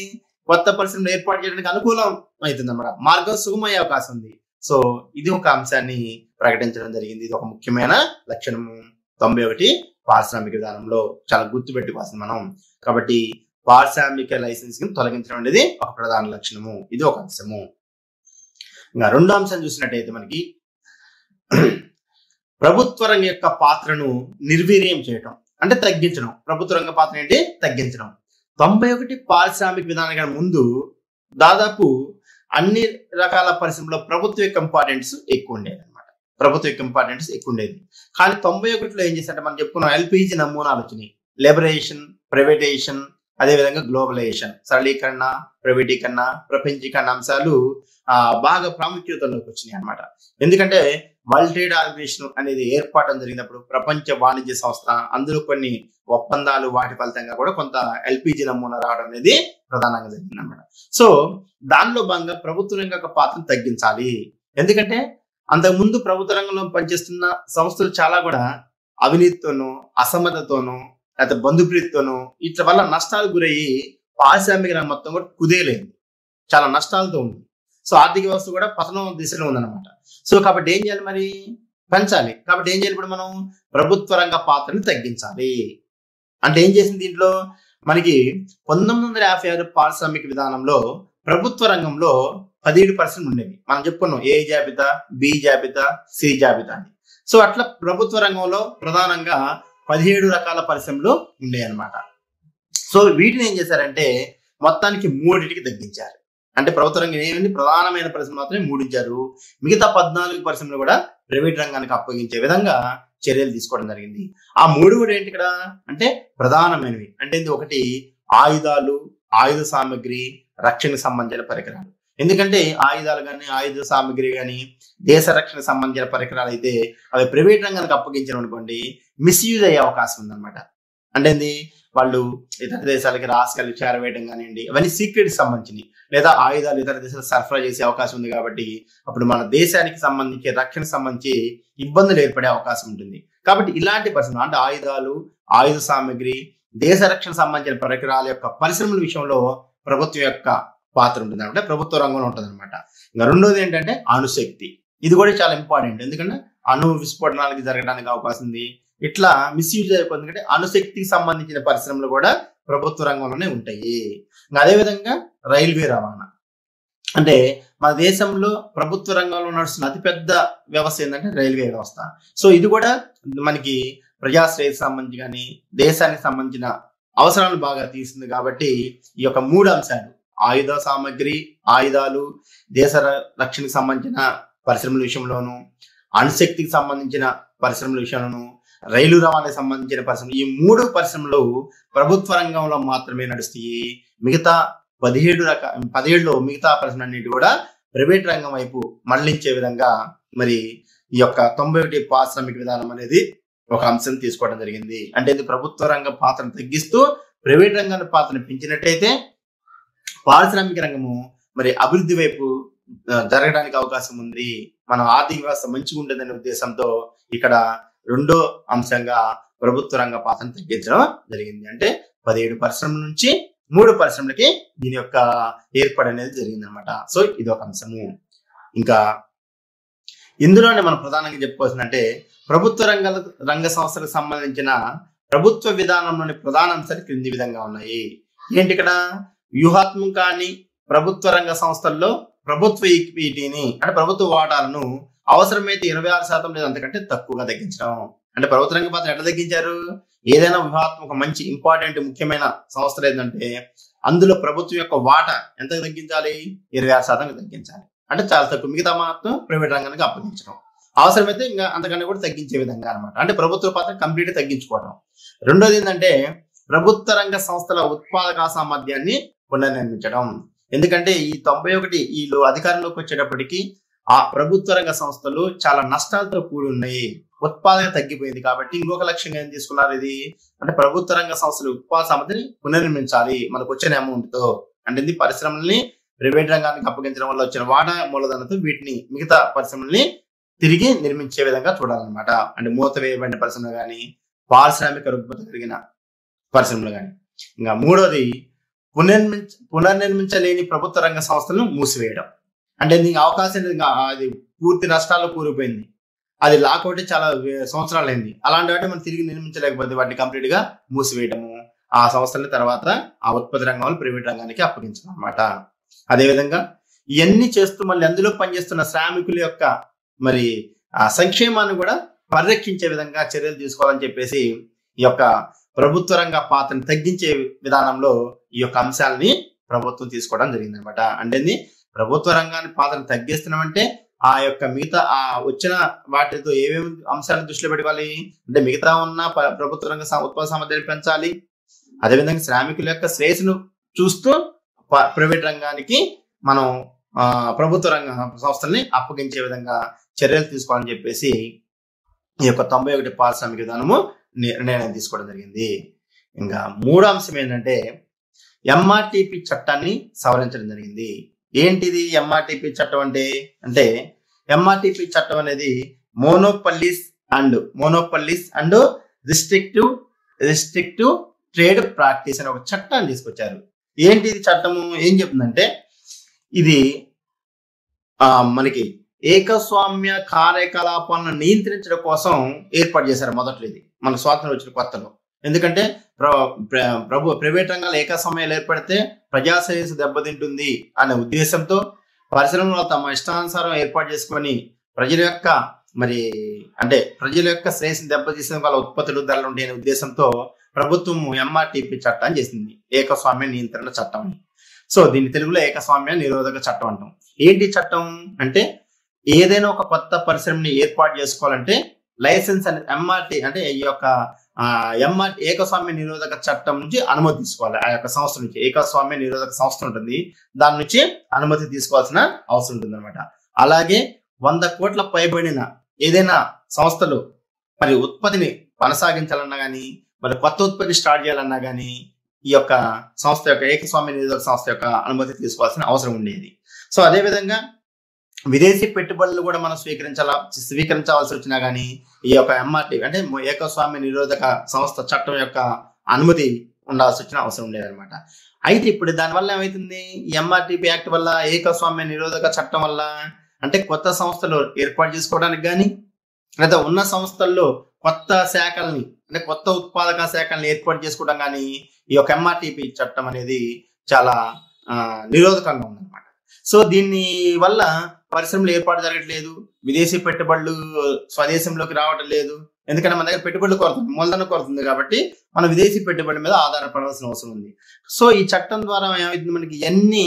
కొత్త పరిశ్రమలు ఏర్పాటు చేయడానికి అనుకూలం అవుతుంది అన్నమాట. మార్గం సుగమయ్యే అవకాశం ఉంది. సో ఇది ఒక అంశాన్ని ప్రకటించడం జరిగింది. ఇది ఒక ముఖ్యమైన లక్షణము 91 పారిశ్రామిక విధానంలో. చాలా గుర్తుపెట్టుకోవాల్సింది మనం. కాబట్టి పారిశ్రామిక లైసెన్సింగ్ తొలగించడం అనేది ఒక ప్రధాన లక్షణము. ఇది ఒక అంశము. ఇంకా రెండో అంశం చూసినట్టయితే మనకి ప్రభుత్వ రంగం యొక్క పాత్రను నిర్వీర్యం చేయటం అంటే తగ్గించడం. ప్రభుత్వ రంగ పాత్ర ఏంటి, తగ్గించడం. 91 పారిశ్రామిక విధానం ముందు దాదాపు అన్ని రకాల పరిశ్రమలో ప్రభుత్వ యొక్క ఇంపార్టెన్స్ ఎక్కువ ఉండేది అనమాట. ప్రభుత్వ యొక్క ఇంపార్టెన్స్ ఎక్కువ ఉండేది. కానీ 91లో ఏం చేశారంటే మనం చెప్పుకున్నాం, ఎల్పిజి నమూనాలు వచ్చినాయి. లిబరేషన్, ప్రైవేటైజేషన్, అదేవిధంగా గ్లోబలైజేషన్, సరళీకరణ, ప్రైవేటీకరణ, ప్రపంచీకరణ అంశాలు బాగా ప్రాముఖ్యతలోకి వచ్చినాయి అనమాట. ఎందుకంటే వరల్డ్ ట్రేడ్ ఆర్గనైజేషన్ అనేది ఏర్పాటు జరిగినప్పుడు ప్రపంచ వాణిజ్య సంస్థ, అందులో కొన్ని ఒప్పందాలు, వాటి ఫలితంగా కూడా కొంత ఎల్పిజి నమూనా రావడం అనేది ప్రధానంగా జరిగింది అనమాట. సో దానిలో భాగంగా ప్రభుత్వ రంగ పాత్రను తగ్గించాలి. ఎందుకంటే అంతకుముందు ప్రభుత్వ రంగంలో పనిచేస్తున్న సంస్థలు చాలా కూడా అవినీతితోనూ, అసమర్థతోనూ, లేకపోతే బంధుప్రీతితోనూ ఇట్ల వల్ల నష్టాలు గురయ్యి పారిశ్రామిక రంగం మొత్తం కూడా కుదేలేదు, చాలా నష్టాలతో ఉంది. సో ఆర్థిక వ్యవస్థ కూడా పతనం దిశలో ఉందన్నమాట. సో కాబట్టి ఏం చేయాలి, మరి పెంచాలి. కాబట్టి ఏం చేయాలి, ఇప్పుడు మనం ప్రభుత్వ రంగ పాత్రను తగ్గించాలి. అంటే ఏం చేసింది దీంట్లో మనకి 1956 పారిశ్రామిక విధానంలో ప్రభుత్వ రంగంలో 17 పరిశ్రమలు ఉండేవి. మనం చెప్పుకున్నాం ఏ జాబితా, బి జాబితా, సి జాబితా అని. సో అట్లా ప్రభుత్వ రంగంలో ప్రధానంగా 17 రకాల పరిశ్రమలు ఉండేవి అనమాట. సో వీటిని ఏం చేశారంటే మొత్తానికి 3కి తగ్గించారు. అంటే ప్రభుత్వ రంగం ఏమైంది, ప్రధానమైన పరిశ్రమ మాత్రమే 3 ఇచ్చారు. మిగతా 14 పరిశ్రమలు కూడా ప్రైవేట్ రంగానికి అప్పగించే విధంగా చర్యలు తీసుకోవడం జరిగింది. ఆ 3 కూడా ఏంటి ఇక్కడ అంటే ప్రధానమైనవి. అంటే ఇది ఒకటి ఆయుధాలు, ఆయుధ సామగ్రి, రక్షణకు సంబంధించిన పరికరాలు. ఎందుకంటే ఆయుధాలు కానీ, ఆయుధ సామగ్రి కానీ, దేశ రక్షణ సంబంధించిన పరికరాలు అయితే అవి ప్రైవేట్ రంగానికి అప్పగించడం అనుకోండి, మిస్యూజ్ అయ్యే అవకాశం ఉందన్నమాట. అంటే వాళ్ళు ఇతర దేశాలకి రాసుకెళ్ళి చేరవేయడం కానివ్వండి, అవన్నీ సీక్రెట్ సంబంధించినవి, లేదా ఆయుధాలు ఇతర దేశాలకు సరఫరా చేసే అవకాశం ఉంది. కాబట్టి అప్పుడు మన దేశానికి సంబంధించి, రక్షణకు సంబంధించి ఇబ్బందులు ఏర్పడే అవకాశం ఉంటుంది. కాబట్టి ఇలాంటి పరిశ్రమలు అంటే ఆయుధాలు, ఆయుధ సామగ్రి, దేశ రక్షణ సంబంధించిన పరికరాల యొక్క పరిశ్రమల విషయంలో ప్రభుత్వం యొక్క పాత్ర ఉంటుంది అంటే ప్రభుత్వ రంగంలో ఉంటుంది అనమాట. ఇంకా రెండోది ఏంటంటే అణుశక్తి. ఇది కూడా చాలా ఇంపార్టెంట్. ఎందుకంటే అణు విస్ఫోటనాలకి జరగడానికి అవకాశం ఉంది. ఇట్లా మిస్యూజ్ అయిపోతుంది. ఎందుకంటే అణుశక్తికి సంబంధించిన పరిశ్రమలు కూడా ప్రభుత్వ రంగంలోనే ఉంటాయి. అదేవిధంగా రైల్వే రవాణా. అంటే మన దేశంలో ప్రభుత్వ రంగంలో నడుస్తున్న అతిపెద్ద వ్యవస్థ ఏంటంటే రైల్వే వ్యవస్థ. సో ఇది కూడా మనకి ప్రజాశ్రేయకు సంబంధించి కానీ, దేశానికి సంబంధించిన అవసరాలను బాగా తీస్తుంది. కాబట్టి ఈ యొక్క 3 అంశాలు, ఆయుధ సామగ్రి, ఆయుధాలు, దేశ రక్షణకు సంబంధించిన పరిశ్రమల విషయంలోను, అణుశక్తికి సంబంధించిన పరిశ్రమల విషయంలోను, రైలు రవాణాకు సంబంధించిన పరిశ్రమలు, ఈ 3 పరిశ్రమలు ప్రభుత్వ రంగంలో మాత్రమే నడుస్తాయి. మిగతా 17లో మిగతా పరిశ్రమలన్నిటి కూడా ప్రైవేట్ రంగం వైపు మళ్లించే విధంగా మరి ఈ యొక్క 91 పారిశ్రామిక విధానం అనేది ఒక అంశం తీసుకోవడం జరిగింది. అంటే ఇది ప్రభుత్వ రంగ పాత్రను తగ్గిస్తూ ప్రైవేట్ రంగాన్ని పాత్రను పెంచినట్టయితే పారిశ్రామిక రంగము మరి అభివృద్ధి వైపు జరగడానికి అవకాశం ఉంది. మన ఆర్థిక వ్యవస్థ మంచిగా ఉంటుందనే ఉద్దేశంతో ఇక్కడ రెండో అంశంగా ప్రభుత్వ రంగ పాత్రను తగ్గించడం జరిగింది. అంటే 17 పరిశ్రమల నుంచి 3 పరిశ్రమలకి దీని యొక్క ఏర్పాటు అనేది జరిగింది అనమాట. సో ఇది ఒక అంశము. ఇంకా ఇందులోనే మనం ప్రధానంగా చెప్పుకోవాల్సిందంటే ప్రభుత్వ రంగ సంస్థలకు సంబంధించిన ప్రభుత్వ విధానంలోని ప్రధాన అంశాలు క్రింది విధంగా ఉన్నాయి. ఏంటి ఇక్కడ వ్యూహాత్మకాన్ని ప్రభుత్వ రంగ సంస్థల్లో ప్రభుత్వ ఈక్విటీని అంటే ప్రభుత్వ వాటాలను అవసరమైతే 26% లేదా అంతకంటే తక్కువగా తగ్గించడం. అంటే ప్రభుత్వ రంగ పాత్ర ఎట్లా తగ్గించారు? ఏదైనా వ్యూహాత్మక మంచి ఇంపార్టెంట్ ముఖ్యమైన సంస్థలు ఏంటంటే అందులో ప్రభుత్వం యొక్క వాటా ఎంత తగ్గించాలి? 26% తగ్గించాలి. అంటే చాలా తక్కువ, మిగతా మాత్రం ప్రైవేట్ రంగానికి అప్పగించడం. అవసరమైతే ఇంకా అంతకన్నా కూడా తగ్గించే విధంగా అనమాట. అంటే ప్రభుత్వ పాత్ర కంప్లీట్ తగ్గించుకోవడం. రెండోది ఏంటంటే ప్రభుత్వ రంగ సంస్థల ఉత్పాదక సామర్థ్యాన్ని పునర్నిర్మించడం. ఎందుకంటే ఈ 91 వీళ్ళు అధికారంలోకి వచ్చేటప్పటికి ఆ ప్రభుత్వ రంగ సంస్థలు చాలా నష్టాలతో కూడి ఉన్నాయి, ఉత్పాదక తగ్గిపోయింది. కాబట్టి ఇంకొక లక్ష్యంగా ఏం తీసుకున్నారు ఇది అంటే ప్రభుత్వ రంగ సంస్థలు ఉత్పాదక సామర్థ్యాన్ని పునర్నిర్మించాలి మనకు వచ్చిన అమౌంట్ తో. అంటే పరిశ్రమల్ని ప్రైవేట్ రంగానికి అప్పగించడం వల్ల వచ్చిన వాటా మూలధనంతో వీటిని మిగతా పరిశ్రమల్ని తిరిగి నిర్మించే విధంగా చూడాలన్నమాట. అంటే మూత వేయబడిన పరిశ్రమలు కానీ, పారిశ్రామిక రుగ్మత కలిగిన పరిశ్రమలు కానీ. ఇంకా మూడోది పునర్నిర్మించలేని ప్రభుత్వ రంగ సంస్థలను మూసివేయడం. అంటే దీనికి అవకాశం లేదు, అది పూర్తి నష్టాల్లో కూలిపోయింది, అది లాకౌట్ చాలా సంవత్సరాలు అయింది. అలాంటి వాటిని మనం తిరిగి నిర్మించలేకపోతే వాటిని కంప్లీట్ గా మూసివేయడము, ఆ సంస్థల తర్వాత ఆ ఉత్పత్తి రంగంలో ప్రైవేట్ రంగానికి అప్పగించడం అనమాట. అదేవిధంగా ఇవన్నీ చేస్తూ మళ్ళీ అందులో పనిచేస్తున్న శ్రామికుల యొక్క మరి ఆ సంక్షేమాన్ని కూడా పరిరక్షించే విధంగా చర్యలు తీసుకోవాలని చెప్పేసి ఈ యొక్క ప్రభుత్వ రంగ పాత్రను తగ్గించే విధానంలో ఈ యొక్క అంశాలని ప్రభుత్వం తీసుకోవడం జరిగింది అనమాట. అంటే ప్రభుత్వ రంగాన్ని పాత్రను తగ్గిస్తున్నామంటే ఆ యొక్క మిగతా ఆ వచ్చిన వాటితో ఏమేమి అంశాలను దృష్టిలో పెట్టుకోవాలి అంటే మిగతా ఉన్న ప్రభుత్వ రంగ ఉత్పాదక సామర్థ్యాన్ని పెంచాలి. అదేవిధంగా శ్రామికుల యొక్క శ్రేయస్సును చూస్తూ ప్రైవేట్ రంగానికి మనం ప్రభుత్వ రంగ సంస్థల్ని అప్పగించే విధంగా చర్యలు తీసుకోవాలని చెప్పేసి ఈ యొక్క 91 పారిశ్రామిక విధానము నిర్ణయం తీసుకోవడం జరిగింది. ఇంకా మూడో అంశం ఏంటంటే ఎంఆర్టీపీ చట్టాన్ని సవరించడం జరిగింది. ఏంటిది ఎంఆర్టీపీ చట్టం అంటే ఎంఆర్టీపీ చట్టం అనేది మోనోపల్లీస్ అండ్ రిస్ట్రిక్టివ్ ట్రేడ్ ప్రాక్టీస్ అనే ఒక చట్టాన్ని తీసుకొచ్చారు. ఏంటిది చట్టము ఏం చెప్తుందంటే ఇది మనకి ఏకస్వామ్య కార్యకలాపాలను నియంత్రించడం కోసం ఏర్పాటు చేశారు. మొదట్లో ఇది మన స్వాతంత్రం వచ్చిన కొత్తలో. ఎందుకంటే ప్రైవేట్ రంగాలు ఏకస్వామ్యాలు ఏర్పడితే ప్రజాశ్రేయస్సు దెబ్బతింటుంది అనే ఉద్దేశంతో పరిశ్రమలు తమ ఇష్టానుసారం ఏర్పాటు చేసుకొని ప్రజల యొక్క శ్రేయస్సుని దెబ్బతీసిన వాళ్ళ ఉత్పత్తులు ధరలు ఉంటాయనే ఉద్దేశంతో ప్రభుత్వం ఎంఆర్టీపీ చట్టాన్ని చేసింది, ఏకస్వామ్య నియంత్రణ చట్టం అని. సో దీన్ని తెలుగులో ఏకస్వామ్య నిరోధక చట్టం అంటాం. ఏంటి చట్టం అంటే ఏదైనా ఒక కొత్త పరిశ్రమని ఏర్పాటు చేసుకోవాలంటే లైసెన్స్ అనే ఎంఆర్టీ అంటే ఈ యొక్క ఏకస్వామ్య నిరోధక చట్టం నుంచి అనుమతి తీసుకోవాలి. ఆ యొక్క సంస్థ నుంచి ఏకస్వామ్య నిరోధక సంస్థ ఉంటుంది, దాని నుంచి అనుమతి తీసుకోవాల్సిన అవసరం ఉంటుంది అనమాట. అలాగే 100 కోట్ల పైబడిన ఏదైనా సంస్థలు మరి ఉత్పత్తిని కొనసాగించాలన్నా కానీ మరి కొత్త ఉత్పత్తి స్టార్ట్ చేయాలన్నా కానీ ఈ యొక్క సంస్థ యొక్క ఏకస్వామ్య నిరోధక సంస్థ యొక్క అనుమతి తీసుకోవాల్సిన అవసరం ఉండేది. సో అదేవిధంగా విదేశీ పెట్టుబడులు కూడా మనం స్వీకరించవలసి వచ్చినా కానీ ఈ యొక్క ఎంఆర్టీ అంటే ఏకస్వామ్య నిరోధక సంస్థ చట్టం యొక్క అనుమతి ఉండాల్సి వచ్చిన అవసరం లేదనమాట. అయితే ఇప్పుడు దానివల్ల ఏమవుతుంది, ఎంఆర్టీపీ యాక్ట్ వల్ల ఏకస్వామ్య నిరోధక చట్టం వల్ల అంటే కొత్త సంస్థలు ఏర్పాటు చేసుకోవడానికి కానీ లేదా ఉన్న సంస్థల్లో కొత్త శాఖల్ని అంటే కొత్త ఉత్పాదక శాఖల్ని ఏర్పాటు చేసుకోవడం కానీ ఈ యొక్క ఎంఆర్టీపీ చట్టం అనేది చాలా నిరోధకంగా ఉందన్నమాట. సో దీని వల్ల పరిశ్రమలు ఏర్పాటు జరగట్లేదు, విదేశీ పెట్టుబడులు స్వదేశంలోకి రావటం లేదు. ఎందుకంటే మన దగ్గర పెట్టుబడులు కొరతుంది, మూలధనం కొరతుంది, కాబట్టి మనం విదేశీ పెట్టుబడి మీద ఆధారపడాల్సిన అవసరం ఉంది. సో ఈ చట్టం ద్వారా ఏమైంది, మనకి ఎన్ని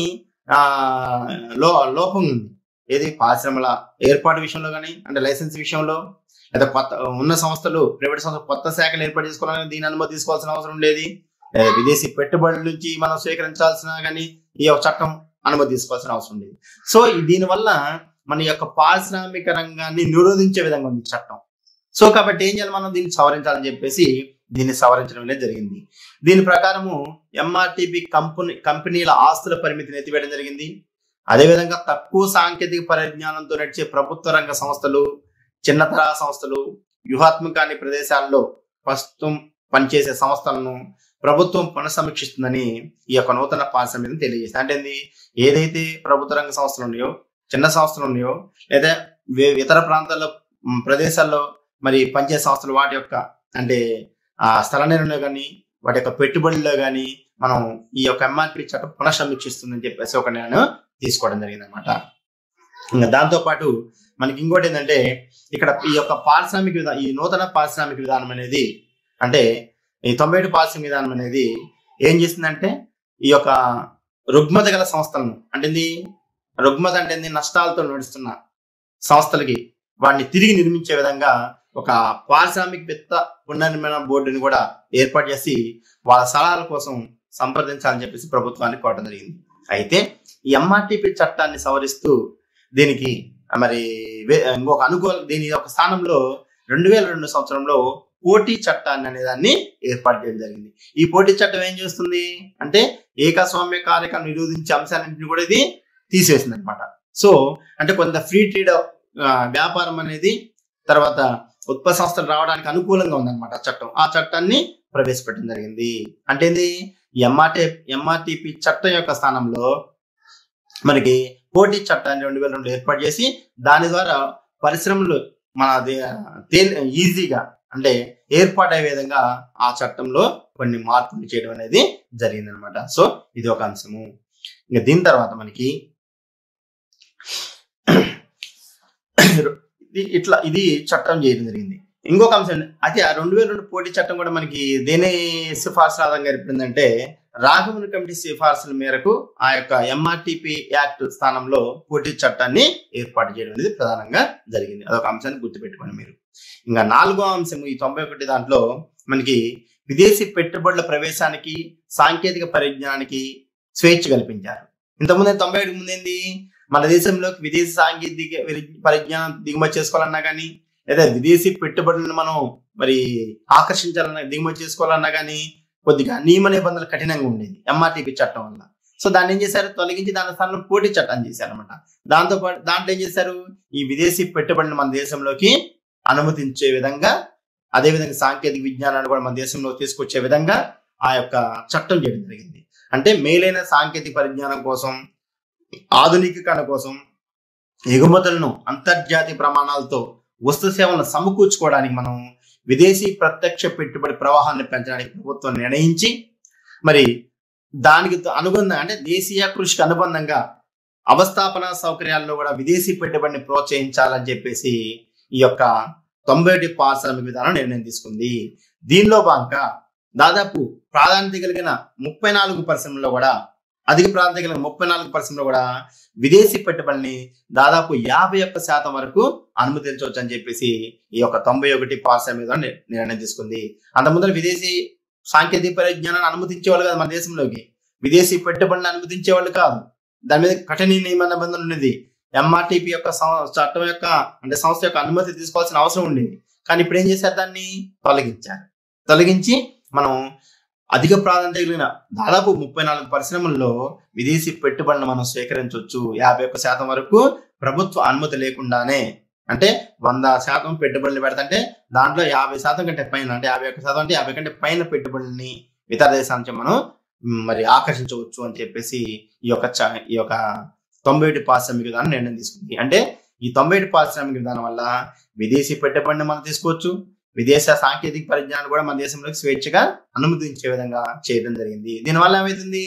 లోపం ఉంది. ఏది పరిశ్రమల ఏర్పాటు విషయంలో కానీ అంటే లైసెన్స్ విషయంలో లేదా కొత్త ఉన్న సంస్థలు ప్రైవేట్ సంస్థలు కొత్త శాఖలు ఏర్పాటు చేసుకోవాలని దీని అనుమతి తీసుకోవాల్సిన అవసరం ఉండేది. విదేశీ పెట్టుబడుల నుంచి మనం స్వీకరించాల్సిన కానీ ఈ చట్టం అనుమతి తీసుకోవాల్సిన అవసరం ఉండేది. సో దీనివల్ల మన యొక్క పారిశ్రామిక రంగాన్ని నిరోధించే విధంగా ఉంది చట్టం. సో కాబట్టి ఏం చేయాలి, మనం దీన్ని సవరించాలని చెప్పేసి దీన్ని సవరించడం అనేది జరిగింది. దీని ప్రకారము ఎంఆర్టీపీ కంపెనీల ఆస్తుల పరిమితిని ఎత్తివేయడం జరిగింది. అదేవిధంగా తక్కువ సాంకేతిక పరిజ్ఞానంతో నడిచే ప్రభుత్వ రంగ సంస్థలు, చిన్న తరహా సంస్థలు, వ్యూహాత్మక ప్రదేశాల్లో ప్రస్తుతం పనిచేసే సంస్థలను ప్రభుత్వం పునఃసమీక్షిస్తుందని ఈ యొక్క నూతన పారిశ్రామికను తెలియజేస్తుంది. అంటే ఏదైతే ప్రభుత్వ రంగ సంస్థలు ఉన్నాయో, చిన్న సంస్థలు ఉన్నాయో, లేదా ఇతర ప్రాంతాల్లో ప్రదేశాల్లో మరి పనిచేసే సంస్థలు వాటి యొక్క అంటే స్థల నిర్ణయంలో కానీ వాటి యొక్క పెట్టుబడుల్లో కానీ మనం ఈ యొక్క ఎంఆర్పి చట్టం పునఃసమీక్షిస్తుందని చెప్పేసి ఒక నిర్ణయం తీసుకోవడం జరిగింది అనమాట. ఇంకా దాంతో పాటు మనకి ఇంకోటి ఏంటంటే ఇక్కడ ఈ యొక్క పారిశ్రామిక విధానం, ఈ నూతన పారిశ్రామిక విధానం అనేది అంటే ఈ 97 పారిశ్రామిక విధానం అనేది ఏం చేసిందంటే ఈ యొక్క రుగ్మత గల సంస్థలను అంటే రుగ్మత అంటే నష్టాలతో నడుస్తున్న సంస్థలకి వాటిని తిరిగి నిర్మించే విధంగా ఒక పారిశ్రామికవేత్త పునర్నిర్మాణ బోర్డుని కూడా ఏర్పాటు చేసి వాళ్ళ సలహాల కోసం సంప్రదించాలని చెప్పేసి ప్రభుత్వానికి కోరడం జరిగింది. అయితే ఈ ఎంఆర్టీపీ చట్టాన్ని సవరిస్తూ దీనికి మరి ఇంకొక దీని యొక్క స్థానంలో 2002 సంవత్సరంలో పోటీ చట్టాన్ని అనే దాన్ని ఏర్పాటు చేయడం జరిగింది. ఈ పోటీ చట్టం ఏం చేస్తుంది అంటే ఏకస్వామ్య కార్యక్రమం నిరోధించే అంశాలన్నింటినీ కూడా ఇది తీసేసింది అనమాట. సో అంటే కొంత ఫ్రీ ట్రేడ్ వ్యాపారం అనేది తర్వాత ఉత్పత్తి సంస్థలు రావడానికి అనుకూలంగా ఉందన్నమాట చట్టం. ఆ చట్టాన్ని ప్రవేశపెట్టడం జరిగింది. అంటే ఎంఆర్టీపీ చట్టం యొక్క స్థానంలో మనకి పోటీ చట్టాన్ని 2002 ఏర్పాటు చేసి దాని ద్వారా పరిశ్రమలు ఈజీగా అంటే ఏర్పాటయ్యే విధంగా ఆ చట్టంలో కొన్ని మార్పులు చేయడం అనేది జరిగింది అనమాట. సో ఇది ఒక అంశము. ఇంకా దీని తర్వాత మనకి ఇది చట్టం చేయడం జరిగింది. ఇంకొక అంశం అయితే ఆ 2002 పోటీ చట్టం కూడా మనకి దేని సిఫార్సు ఆధారంగా ఏర్పడిందంటే రాఘవన్ కమిటీ సిఫార్సుల మేరకు ఆ యొక్క ఎంఆర్టీపీ యాక్ట్ స్థానంలో పోటీ చట్టాన్ని ఏర్పాటు చేయడం అనేది ప్రధానంగా జరిగింది. అదొక అంశాన్ని గుర్తుపెట్టుకోండి మీరు. ఇంకా 4వ అంశం ఈ 91 దాంట్లో మనకి విదేశీ పెట్టుబడుల ప్రవేశానికి సాంకేతిక పరిజ్ఞానానికి స్వేచ్ఛ కల్పించారు. ఇంతకుముందు 97 ముందు ఏంది మన దేశంలోకి విదేశీ సాంకేతిక పరిజ్ఞానం దిగుమతి చేసుకోవాలన్నా కానీ లేదా విదేశీ పెట్టుబడులను మనం మరి ఆకర్షించాలన్నా దిగుమతి చేసుకోవాలన్నా కానీ కొద్దిగా నియమ నిబంధనలు కఠినంగా ఉండేది ఎంఆర్టీపీ చట్టం వల్ల. సో దాన్ని ఏం చేశారు, తొలగించి దాని స్థానంలో పోటీ చట్టాన్ని చేశారనమాట. దాంట్లో ఏం చేశారు, ఈ విదేశీ పెట్టుబడిని మన దేశంలోకి అనుమతించే విధంగా అదేవిధంగా సాంకేతిక విజ్ఞానాన్ని కూడా మన దేశంలో తీసుకొచ్చే విధంగా ఆ యొక్క చట్టం చేయడం జరిగింది. అంటే మేలైన సాంకేతిక పరిజ్ఞానం కోసం ఆధునికీకరణ కోసం ఎగుమతులను అంతర్జాతీయ ప్రమాణాలతో వస్తు సేవలను సమకూర్చుకోవడానికి మనం విదేశీ ప్రత్యక్ష పెట్టుబడి ప్రవాహాన్ని పెంచడానికి ప్రభుత్వం నిర్ణయించి మరి దానికి అనుబంధంగా అంటే దేశీయ కృషికి అనుబంధంగా అవస్థాపన సౌకర్యాల్లో కూడా విదేశీ పెట్టుబడిని ప్రోత్సహించాలని చెప్పేసి ఈ యొక్క 91 పారిశ్రామిక విధానం నిర్ణయం తీసుకుంది. దీనిలో భాగంగా దాదాపు ప్రాధాన్యత కలిగిన 34 పరిశ్రమల్లో కూడా అధిక ప్రాధాన్యత కలిగిన 34 పరిశ్రమలో కూడా విదేశీ పెట్టుబడిని దాదాపు 51% వరకు అనుమతించవచ్చు అని చెప్పేసి ఈ యొక్క 91 పారిశ్రామిక విధానం నిర్ణయం తీసుకుంది. అంతకుముందు విదేశీ సాంకేతిక పరిజ్ఞానాన్ని అనుమతించేవాళ్ళు కాదు, మన దేశంలోకి విదేశీ పెట్టుబడిని అనుమతించేవాళ్ళు కాదు. దాని మీద కఠిన నియమ నిబంధనలు ఉన్నది. ఎంఆర్టీపీ యొక్క చట్టం యొక్క అంటే సంస్థ యొక్క అనుమతి తీసుకోవాల్సిన అవసరం ఉండేది. కానీ ఇప్పుడు ఏం చేశారు, దాన్ని తొలగించి మనం అధిక ప్రాధాన్యత కలిగిన దాదాపు 34 పరిశ్రమల్లో విదేశీ పెట్టుబడులను మనం స్వీకరించవచ్చు 51% వరకు ప్రభుత్వ అనుమతి లేకుండానే. అంటే 100% పెట్టుబడులు పెడతంటే దాంట్లో 50% కంటే పైన అంటే 51% అంటే 50 కంటే పైన పెట్టుబడుల్ని ఇతర దేశాల నుంచి మనం మరి ఆకర్షించవచ్చు అని చెప్పేసి ఈ యొక్క 91 పారిశ్రామిక విధానం నిర్ణయం తీసుకుంది. అంటే ఈ 91 పారిశ్రామిక విధానం వల్ల విదేశీ పెట్టుబడిని మనం తీసుకోవచ్చు, విదేశ సాంకేతిక పరిజ్ఞానం కూడా మన దేశంలోకి స్వేచ్ఛగా అనుమతించే విధంగా చేయడం జరిగింది. దీనివల్ల ఏమవుతుంది,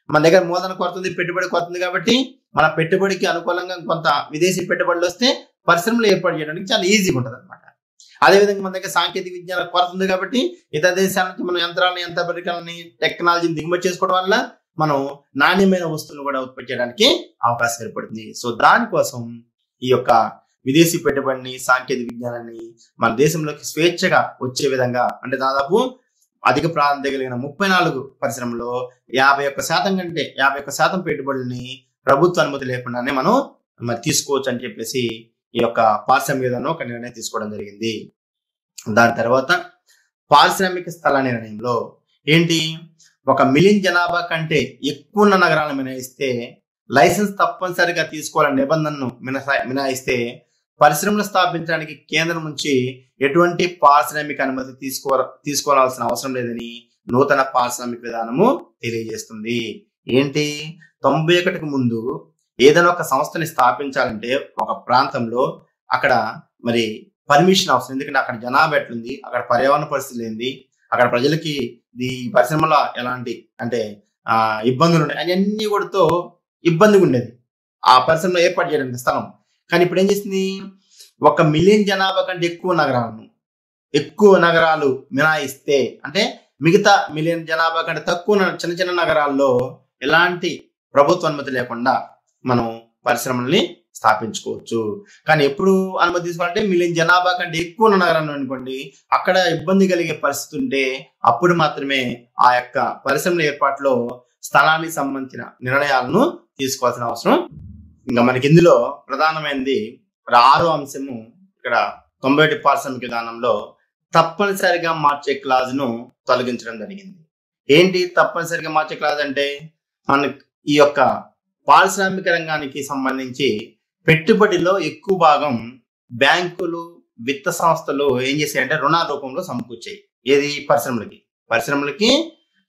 మన దగ్గర మూలధన కొరత ఉంది, పెట్టుబడి కొరత ఉంది. కాబట్టి మన పెట్టుబడికి అనుకూలంగా కొంత విదేశీ పెట్టుబడులు వస్తే పరిశ్రమలు ఏర్పాటు చేయడానికి చాలా ఈజీగా ఉంటుంది అనమాట. అదేవిధంగా మన దగ్గర సాంకేతిక విజ్ఞాన కొరత ఉంది కాబట్టి ఇతర దేశాల నుంచి మనం యంత్ర పరికరాలని టెక్నాలజీని దిగుమతి చేసుకోవడం వల్ల మనం నాణ్యమైన వస్తువులు కూడా ఉత్పత్తి చేయడానికి అవకాశం ఏర్పడుతుంది. సో దానికోసం ఈ యొక్క విదేశీ పెట్టుబడిని సాంకేతిక విజ్ఞానాన్ని మన దేశంలోకి స్వేచ్ఛగా వచ్చే విధంగా అంటే దాదాపు అధిక ప్రాధాన్యత కలిగిన 34 పరిశ్రమలో 51% కంటే 51% పెట్టుబడుల్ని ప్రభుత్వ అనుమతి లేకుండానే మనం మరి తీసుకోవచ్చు అని చెప్పేసి ఈ యొక్క పారిశ్రామిక విధానం ఒక నిర్ణయం తీసుకోవడం జరిగింది. దాని తర్వాత పారిశ్రామిక స్థల నిర్ణయంలో ఏంటి, 1 మిలియన్ జనాభా కంటే ఎక్కువ ఉన్న నగరాలను మినహాయిస్తే లైసెన్స్ తప్పనిసరిగా తీసుకోవాలనే నిబంధనను మినహాయిస్తే పరిశ్రమలు స్థాపించడానికి కేంద్రం నుంచి ఎటువంటి పారిశ్రామిక అనుమతి తీసుకోవాల్సిన అవసరం లేదని నూతన పారిశ్రామిక విధానము తెలియజేస్తుంది. ఏంటి, 91కి ముందు ఏదైనా ఒక సంస్థని స్థాపించాలంటే ఒక ప్రాంతంలో అక్కడ మరి పర్మిషన్ అవసరం. ఎందుకంటే అక్కడ జనాభా ఎట్లుంది, అక్కడ పర్యావరణ పరిస్థితులు ఏంది, అక్కడ ప్రజలకి ఈ పరిశ్రమలో ఎలాంటి అంటే ఇబ్బందులు ఉన్నాయి అవన్నీ కూడాతో ఇబ్బందిగా ఉండేది ఆ పరిశ్రమలో ఏర్పాటు చేయడానికి స్థలం. కానీ ఇప్పుడు ఏం చేసింది, 1 మిలియన్ జనాభా కంటే ఎక్కువ నగరాలు మినాయిస్తే, అంటే మిగతా మిలియన్ జనాభా కంటే తక్కువ చిన్న చిన్న నగరాల్లో ఎలాంటి ప్రభుత్వ అనుమతి లేకుండా మనం పరిశ్రమల్ని స్థాపించుకోవచ్చు. కానీ ఎప్పుడు అనుమతి తీసుకోవాలంటే మిలియన్ జనాభా కంటే ఎక్కువ ఉన్న నగరాన్ని అనుకోండి, అక్కడ ఇబ్బంది కలిగే పరిస్థితి ఉంటే అప్పుడు మాత్రమే ఆ యొక్క పరిశ్రమల ఏర్పాటులో స్థలానికి సంబంధించిన నిర్ణయాలను తీసుకోవాల్సిన అవసరం. ఇంకా మనకి ఇందులో ప్రధానమైనది 6వ అంశము, ఇక్కడ 91 పారిశ్రామిక విధానంలో తప్పనిసరిగా మార్చే క్లాజ్ను తొలగించడం జరిగింది. ఏంటి తప్పనిసరిగా మార్చే క్లాజ్ అంటే, మనకి ఈ యొక్క పారిశ్రామిక రంగానికి సంబంధించి పెట్టుబడిలో ఎక్కువ భాగం బ్యాంకులు, విత్త సంస్థలు ఏం చేశాయంటే రుణాల రూపంలో సమకూర్చాయి. ఏది పరిశ్రమలకి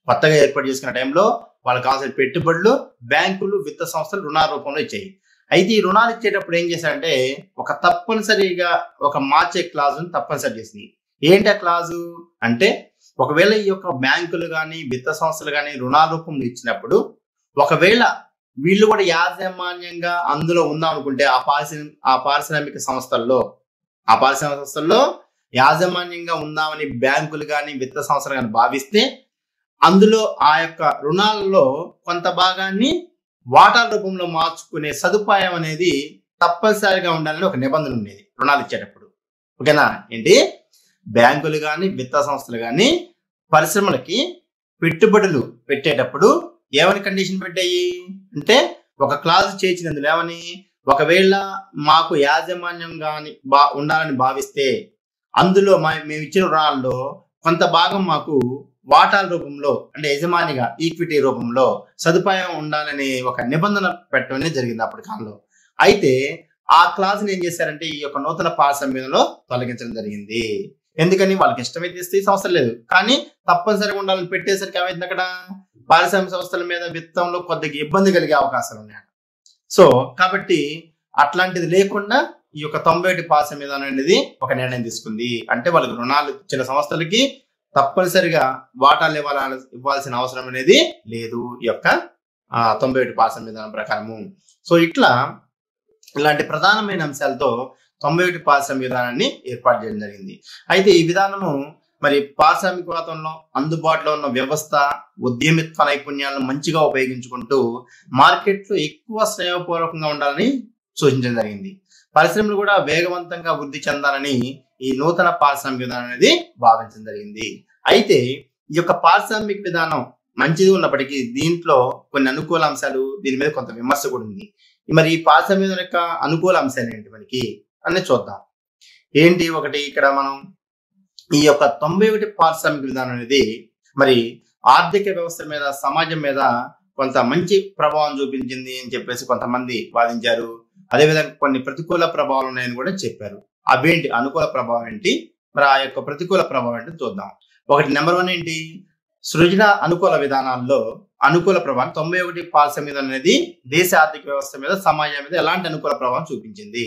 కొత్తగా ఏర్పాటు చేసుకున్న టైంలో వాళ్ళకి కావాల్సిన పెట్టుబడులు బ్యాంకులు, విత్త సంస్థలు రుణాల రూపంలో ఇచ్చాయి. అయితే ఈ రుణాలు ఇచ్చేటప్పుడు ఏం చేశారంటే తప్పనిసరిగా ఒక మార్చే క్లాజును తప్పనిసరి చేసింది. ఏంటి ఆ క్లాజు అంటే, ఒకవేళ ఈ యొక్క బ్యాంకులు కానీ విత్త సంస్థలు కానీ రుణాల రూపంలో ఇచ్చినప్పుడు, ఒకవేళ వీళ్ళు కూడా యాజమాన్యంగా అందులో ఉందాం అనుకుంటే ఆ పారిశ్రామిక సంస్థల్లో యాజమాన్యంగా ఉందామని బ్యాంకులు కానీ విత్త సంస్థలు కానీ భావిస్తే, అందులో ఆ యొక్క రుణాలలో కొంత భాగాన్ని వాటాల రూపంలో మార్చుకునే సదుపాయం అనేది తప్పనిసరిగా ఉండాలని ఒక నిబంధన ఉండేది రుణాలు ఇచ్చేటప్పుడు. ఓకేనా? ఏంటి, బ్యాంకులు కానీ విత్త సంస్థలు కానీ పరిశ్రమలకి పెట్టుబడులు పెట్టేటప్పుడు ఏమని కండిషన్ పెట్టాయి అంటే, ఒక క్లాజ్ చేర్చినందులో ఏమని, ఒకవేళ మాకు యాజమాన్యం కానీ ఉండాలని భావిస్తే అందులో మేము ఇచ్చిన రుణాల్లో కొంత భాగం మాకు వాటాల రూపంలో, అంటే యజమానిగా ఈక్విటీ రూపంలో సదుపాయం ఉండాలని ఒక నిబంధన పెట్టడం జరిగింది అప్పటి కాలంలో. అయితే ఆ క్లాజ్ని ఏం చేశారంటే ఈ యొక్క నూతన పారిశ్రామికలో తొలగించడం జరిగింది. ఎందుకని, వాళ్ళకి ఇష్టమైతే ఇస్తే అవసరం లేదు, కానీ తప్పనిసరిగా ఉండాలని పెట్టేసరికి ఏమైంది, అక్కడ పారిశ్రామిక సంస్థల మీద విత్తంలో కొద్దిగా ఇబ్బంది కలిగే అవకాశాలు ఉన్నాయి. సో కాబట్టి అట్లాంటిది లేకుండా ఈ యొక్క 91 పారిశ్రామిక విధానం అనేది ఒక నిర్ణయం తీసుకుంది. అంటే వాళ్ళకి రుణాలు ఇచ్చిన సంస్థలకి తప్పనిసరిగా వాటాలు ఇవ్వాల్సిన అవసరం అనేది లేదు ఈ యొక్క 91 పారిశ్రామిక విధానం ప్రకారము. సో ఇలాంటి ప్రధానమైన అంశాలతో 91 పారిశ్రామిక విధానాన్ని ఏర్పాటు చేయడం జరిగింది. అయితే ఈ విధానము మరి పారిశ్రామిక వాతావరణంలో అందుబాటులో ఉన్న వ్యవస్థ, ఉద్యమిత్వ నైపుణ్యాలను మంచిగా ఉపయోగించుకుంటూ మార్కెట్లో ఎక్కువ స్నేహపూర్వకంగా ఉండాలని సూచించడం జరిగింది. పరిశ్రమలు కూడా వేగవంతంగా వృద్ధి చెందాలని ఈ నూతన పారిశ్రామిక విధానం అనేది భావించడం జరిగింది. అయితే ఈ యొక్క పారిశ్రామిక విధానం మంచిది ఉన్నప్పటికీ దీంట్లో కొన్ని అనుకూల అంశాలు, దీని మీద కొంత విమర్శ కూడా ఉంది. మరి ఈ పారిశ్రామిక విధానం యొక్క అనుకూల అంశాలు ఏంటి మనకి అని చూద్దాం. ఏంటి, ఒకటి ఇక్కడ మనం ఈ యొక్క 91 పారిశ్రామిక విధానం అనేది మరి ఆర్థిక వ్యవస్థ మీద, సమాజం మీద కొంత మంచి ప్రభావం చూపించింది అని చెప్పేసి కొంతమంది వాదించారు. అదేవిధంగా కొన్ని ప్రతికూల ప్రభావాలు ఉన్నాయని కూడా చెప్పారు. అవేంటి, అనుకూల ప్రభావం ఏంటి, మరి ఆ యొక్క ప్రతికూల ప్రభావం ఏంటి చూద్దాం. ఒకటి, నెంబర్ 1 ఏంటి, సృజన అనుకూల విధానాల్లో అనుకూల ప్రభావం 91 పారిశ్రామిక విధానం అనేది దేశ ఆర్థిక వ్యవస్థ మీద, సమాజం మీద ఎలాంటి అనుకూల ప్రభావం చూపించింది.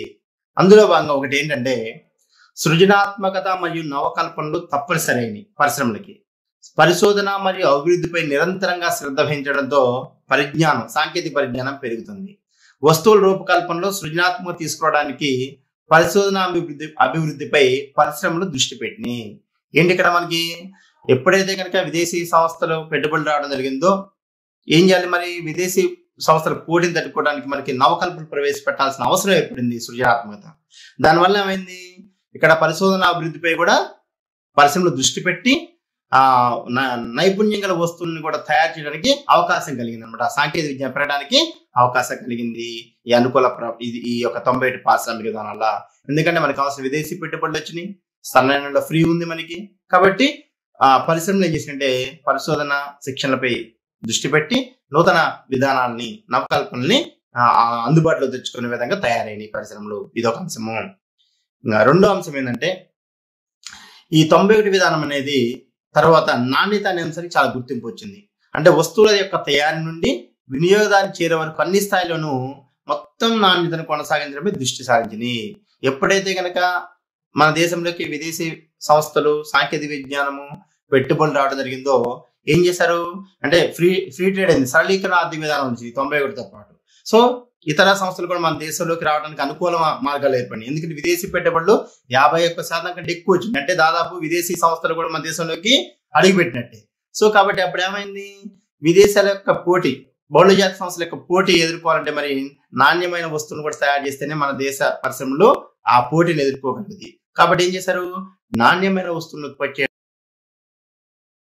అందులో భాగంగా ఒకటి ఏంటంటే, సృజనాత్మకత మరియు నవకల్పనలు తప్పనిసరైనవి. పరిశ్రమలకి పరిశోధన మరియు అభివృద్ధిపై నిరంతరంగా శ్రద్ధ వహించడంతో సాంకేతిక పరిజ్ఞానం పెరుగుతుంది. వస్తువుల రూపకల్పనలో సృజనాత్మక తీసుకురావడానికి పరిశోధన అభివృద్ధిపై పరిశ్రమలు దృష్టి పెట్టినాయి. ఏంటి, ఇక్కడ మనకి ఎప్పుడైతే కనుక విదేశీ సంస్థలు పెట్టుబడులు రావడం జరిగిందో ఏం చేయాలి, మరి విదేశీ సంస్థలు పోటీని తట్టుకోవడానికి మనకి నవకల్పనలు ప్రవేశపెట్టాల్సిన అవసరం ఏర్పడింది సృజనాత్మకత. దానివల్ల ఏమైంది, ఇక్కడ పరిశోధన అభివృద్ధిపై కూడా పరిశ్రమలు దృష్టి పెట్టి నైపుణ్యం గల వస్తువులను కూడా తయారు చేయడానికి అవకాశం కలిగింది అనమాట. సాంకేతిక విజ్ఞానం పెరగడానికి అవకాశం కలిగింది ఈ ఈ యొక్క 91 పారిశ్రామిక విధానం వల్ల. ఎందుకంటే మనకు కావాల్సిన విదేశీ పెట్టుబడులు వచ్చినాయి, స్థలంలో ఫ్రీ ఉంది మనకి. కాబట్టి పరిశ్రమలు ఏం చేసినట్టే పరిశోధన శిక్షణలపై దృష్టి పెట్టి నూతన విధానాలని, నవకల్పనల్ని అందుబాటులో తెచ్చుకునే విధంగా తయారైన పరిశ్రమలు. ఇదొక అంశము. ఇంకా రెండో అంశం ఏంటంటే, ఈ 91 విధానం అనేది తర్వాత నాణ్యత అనే అంశానికి చాలా గుర్తింపు వచ్చింది. అంటే వస్తువుల యొక్క తయారీ నుండి వినియోగదానికి చేరే వరకు అన్ని స్థాయిలోనూ మొత్తం నాణ్యతను కొనసాగించడమే దృష్టి సారించింది. ఎప్పుడైతే కనుక మన దేశంలోకి విదేశీ సంస్థలు, సాంకేతిక విజ్ఞానము, పెట్టుబడులు రావడం జరిగిందో ఏం చేశారు అంటే ఫ్రీ ట్రేడ్ అయింది, సరళీకరణ ఆర్థిక విధానం నుంచి 91తో పాటు. సో ఇతర సంస్థలు కూడా మన దేశంలోకి రావడానికి అనుకూల మార్గాలు ఏర్పడినాయి. ఎందుకంటే విదేశీ పెట్టుబడులు 51% కంటే ఎక్కువ వచ్చింది, అంటే దాదాపు విదేశీ సంస్థలు కూడా మన దేశంలోకి అడుగుపెట్టినట్టే. సో కాబట్టి అప్పుడు ఏమైంది, విదేశాల యొక్క పోటీ, బహుళజాతి సంస్థల యొక్క పోటీ ఎదుర్కోవాలంటే మరి నాణ్యమైన వస్తువులను కూడా తయారు చేస్తేనే మన దేశ పరిశ్రమలు ఆ పోటీని ఎదుర్కోగలిగింది. కాబట్టి ఏం చేశారు, నాణ్యమైన వస్తువులను ఉత్పత్తి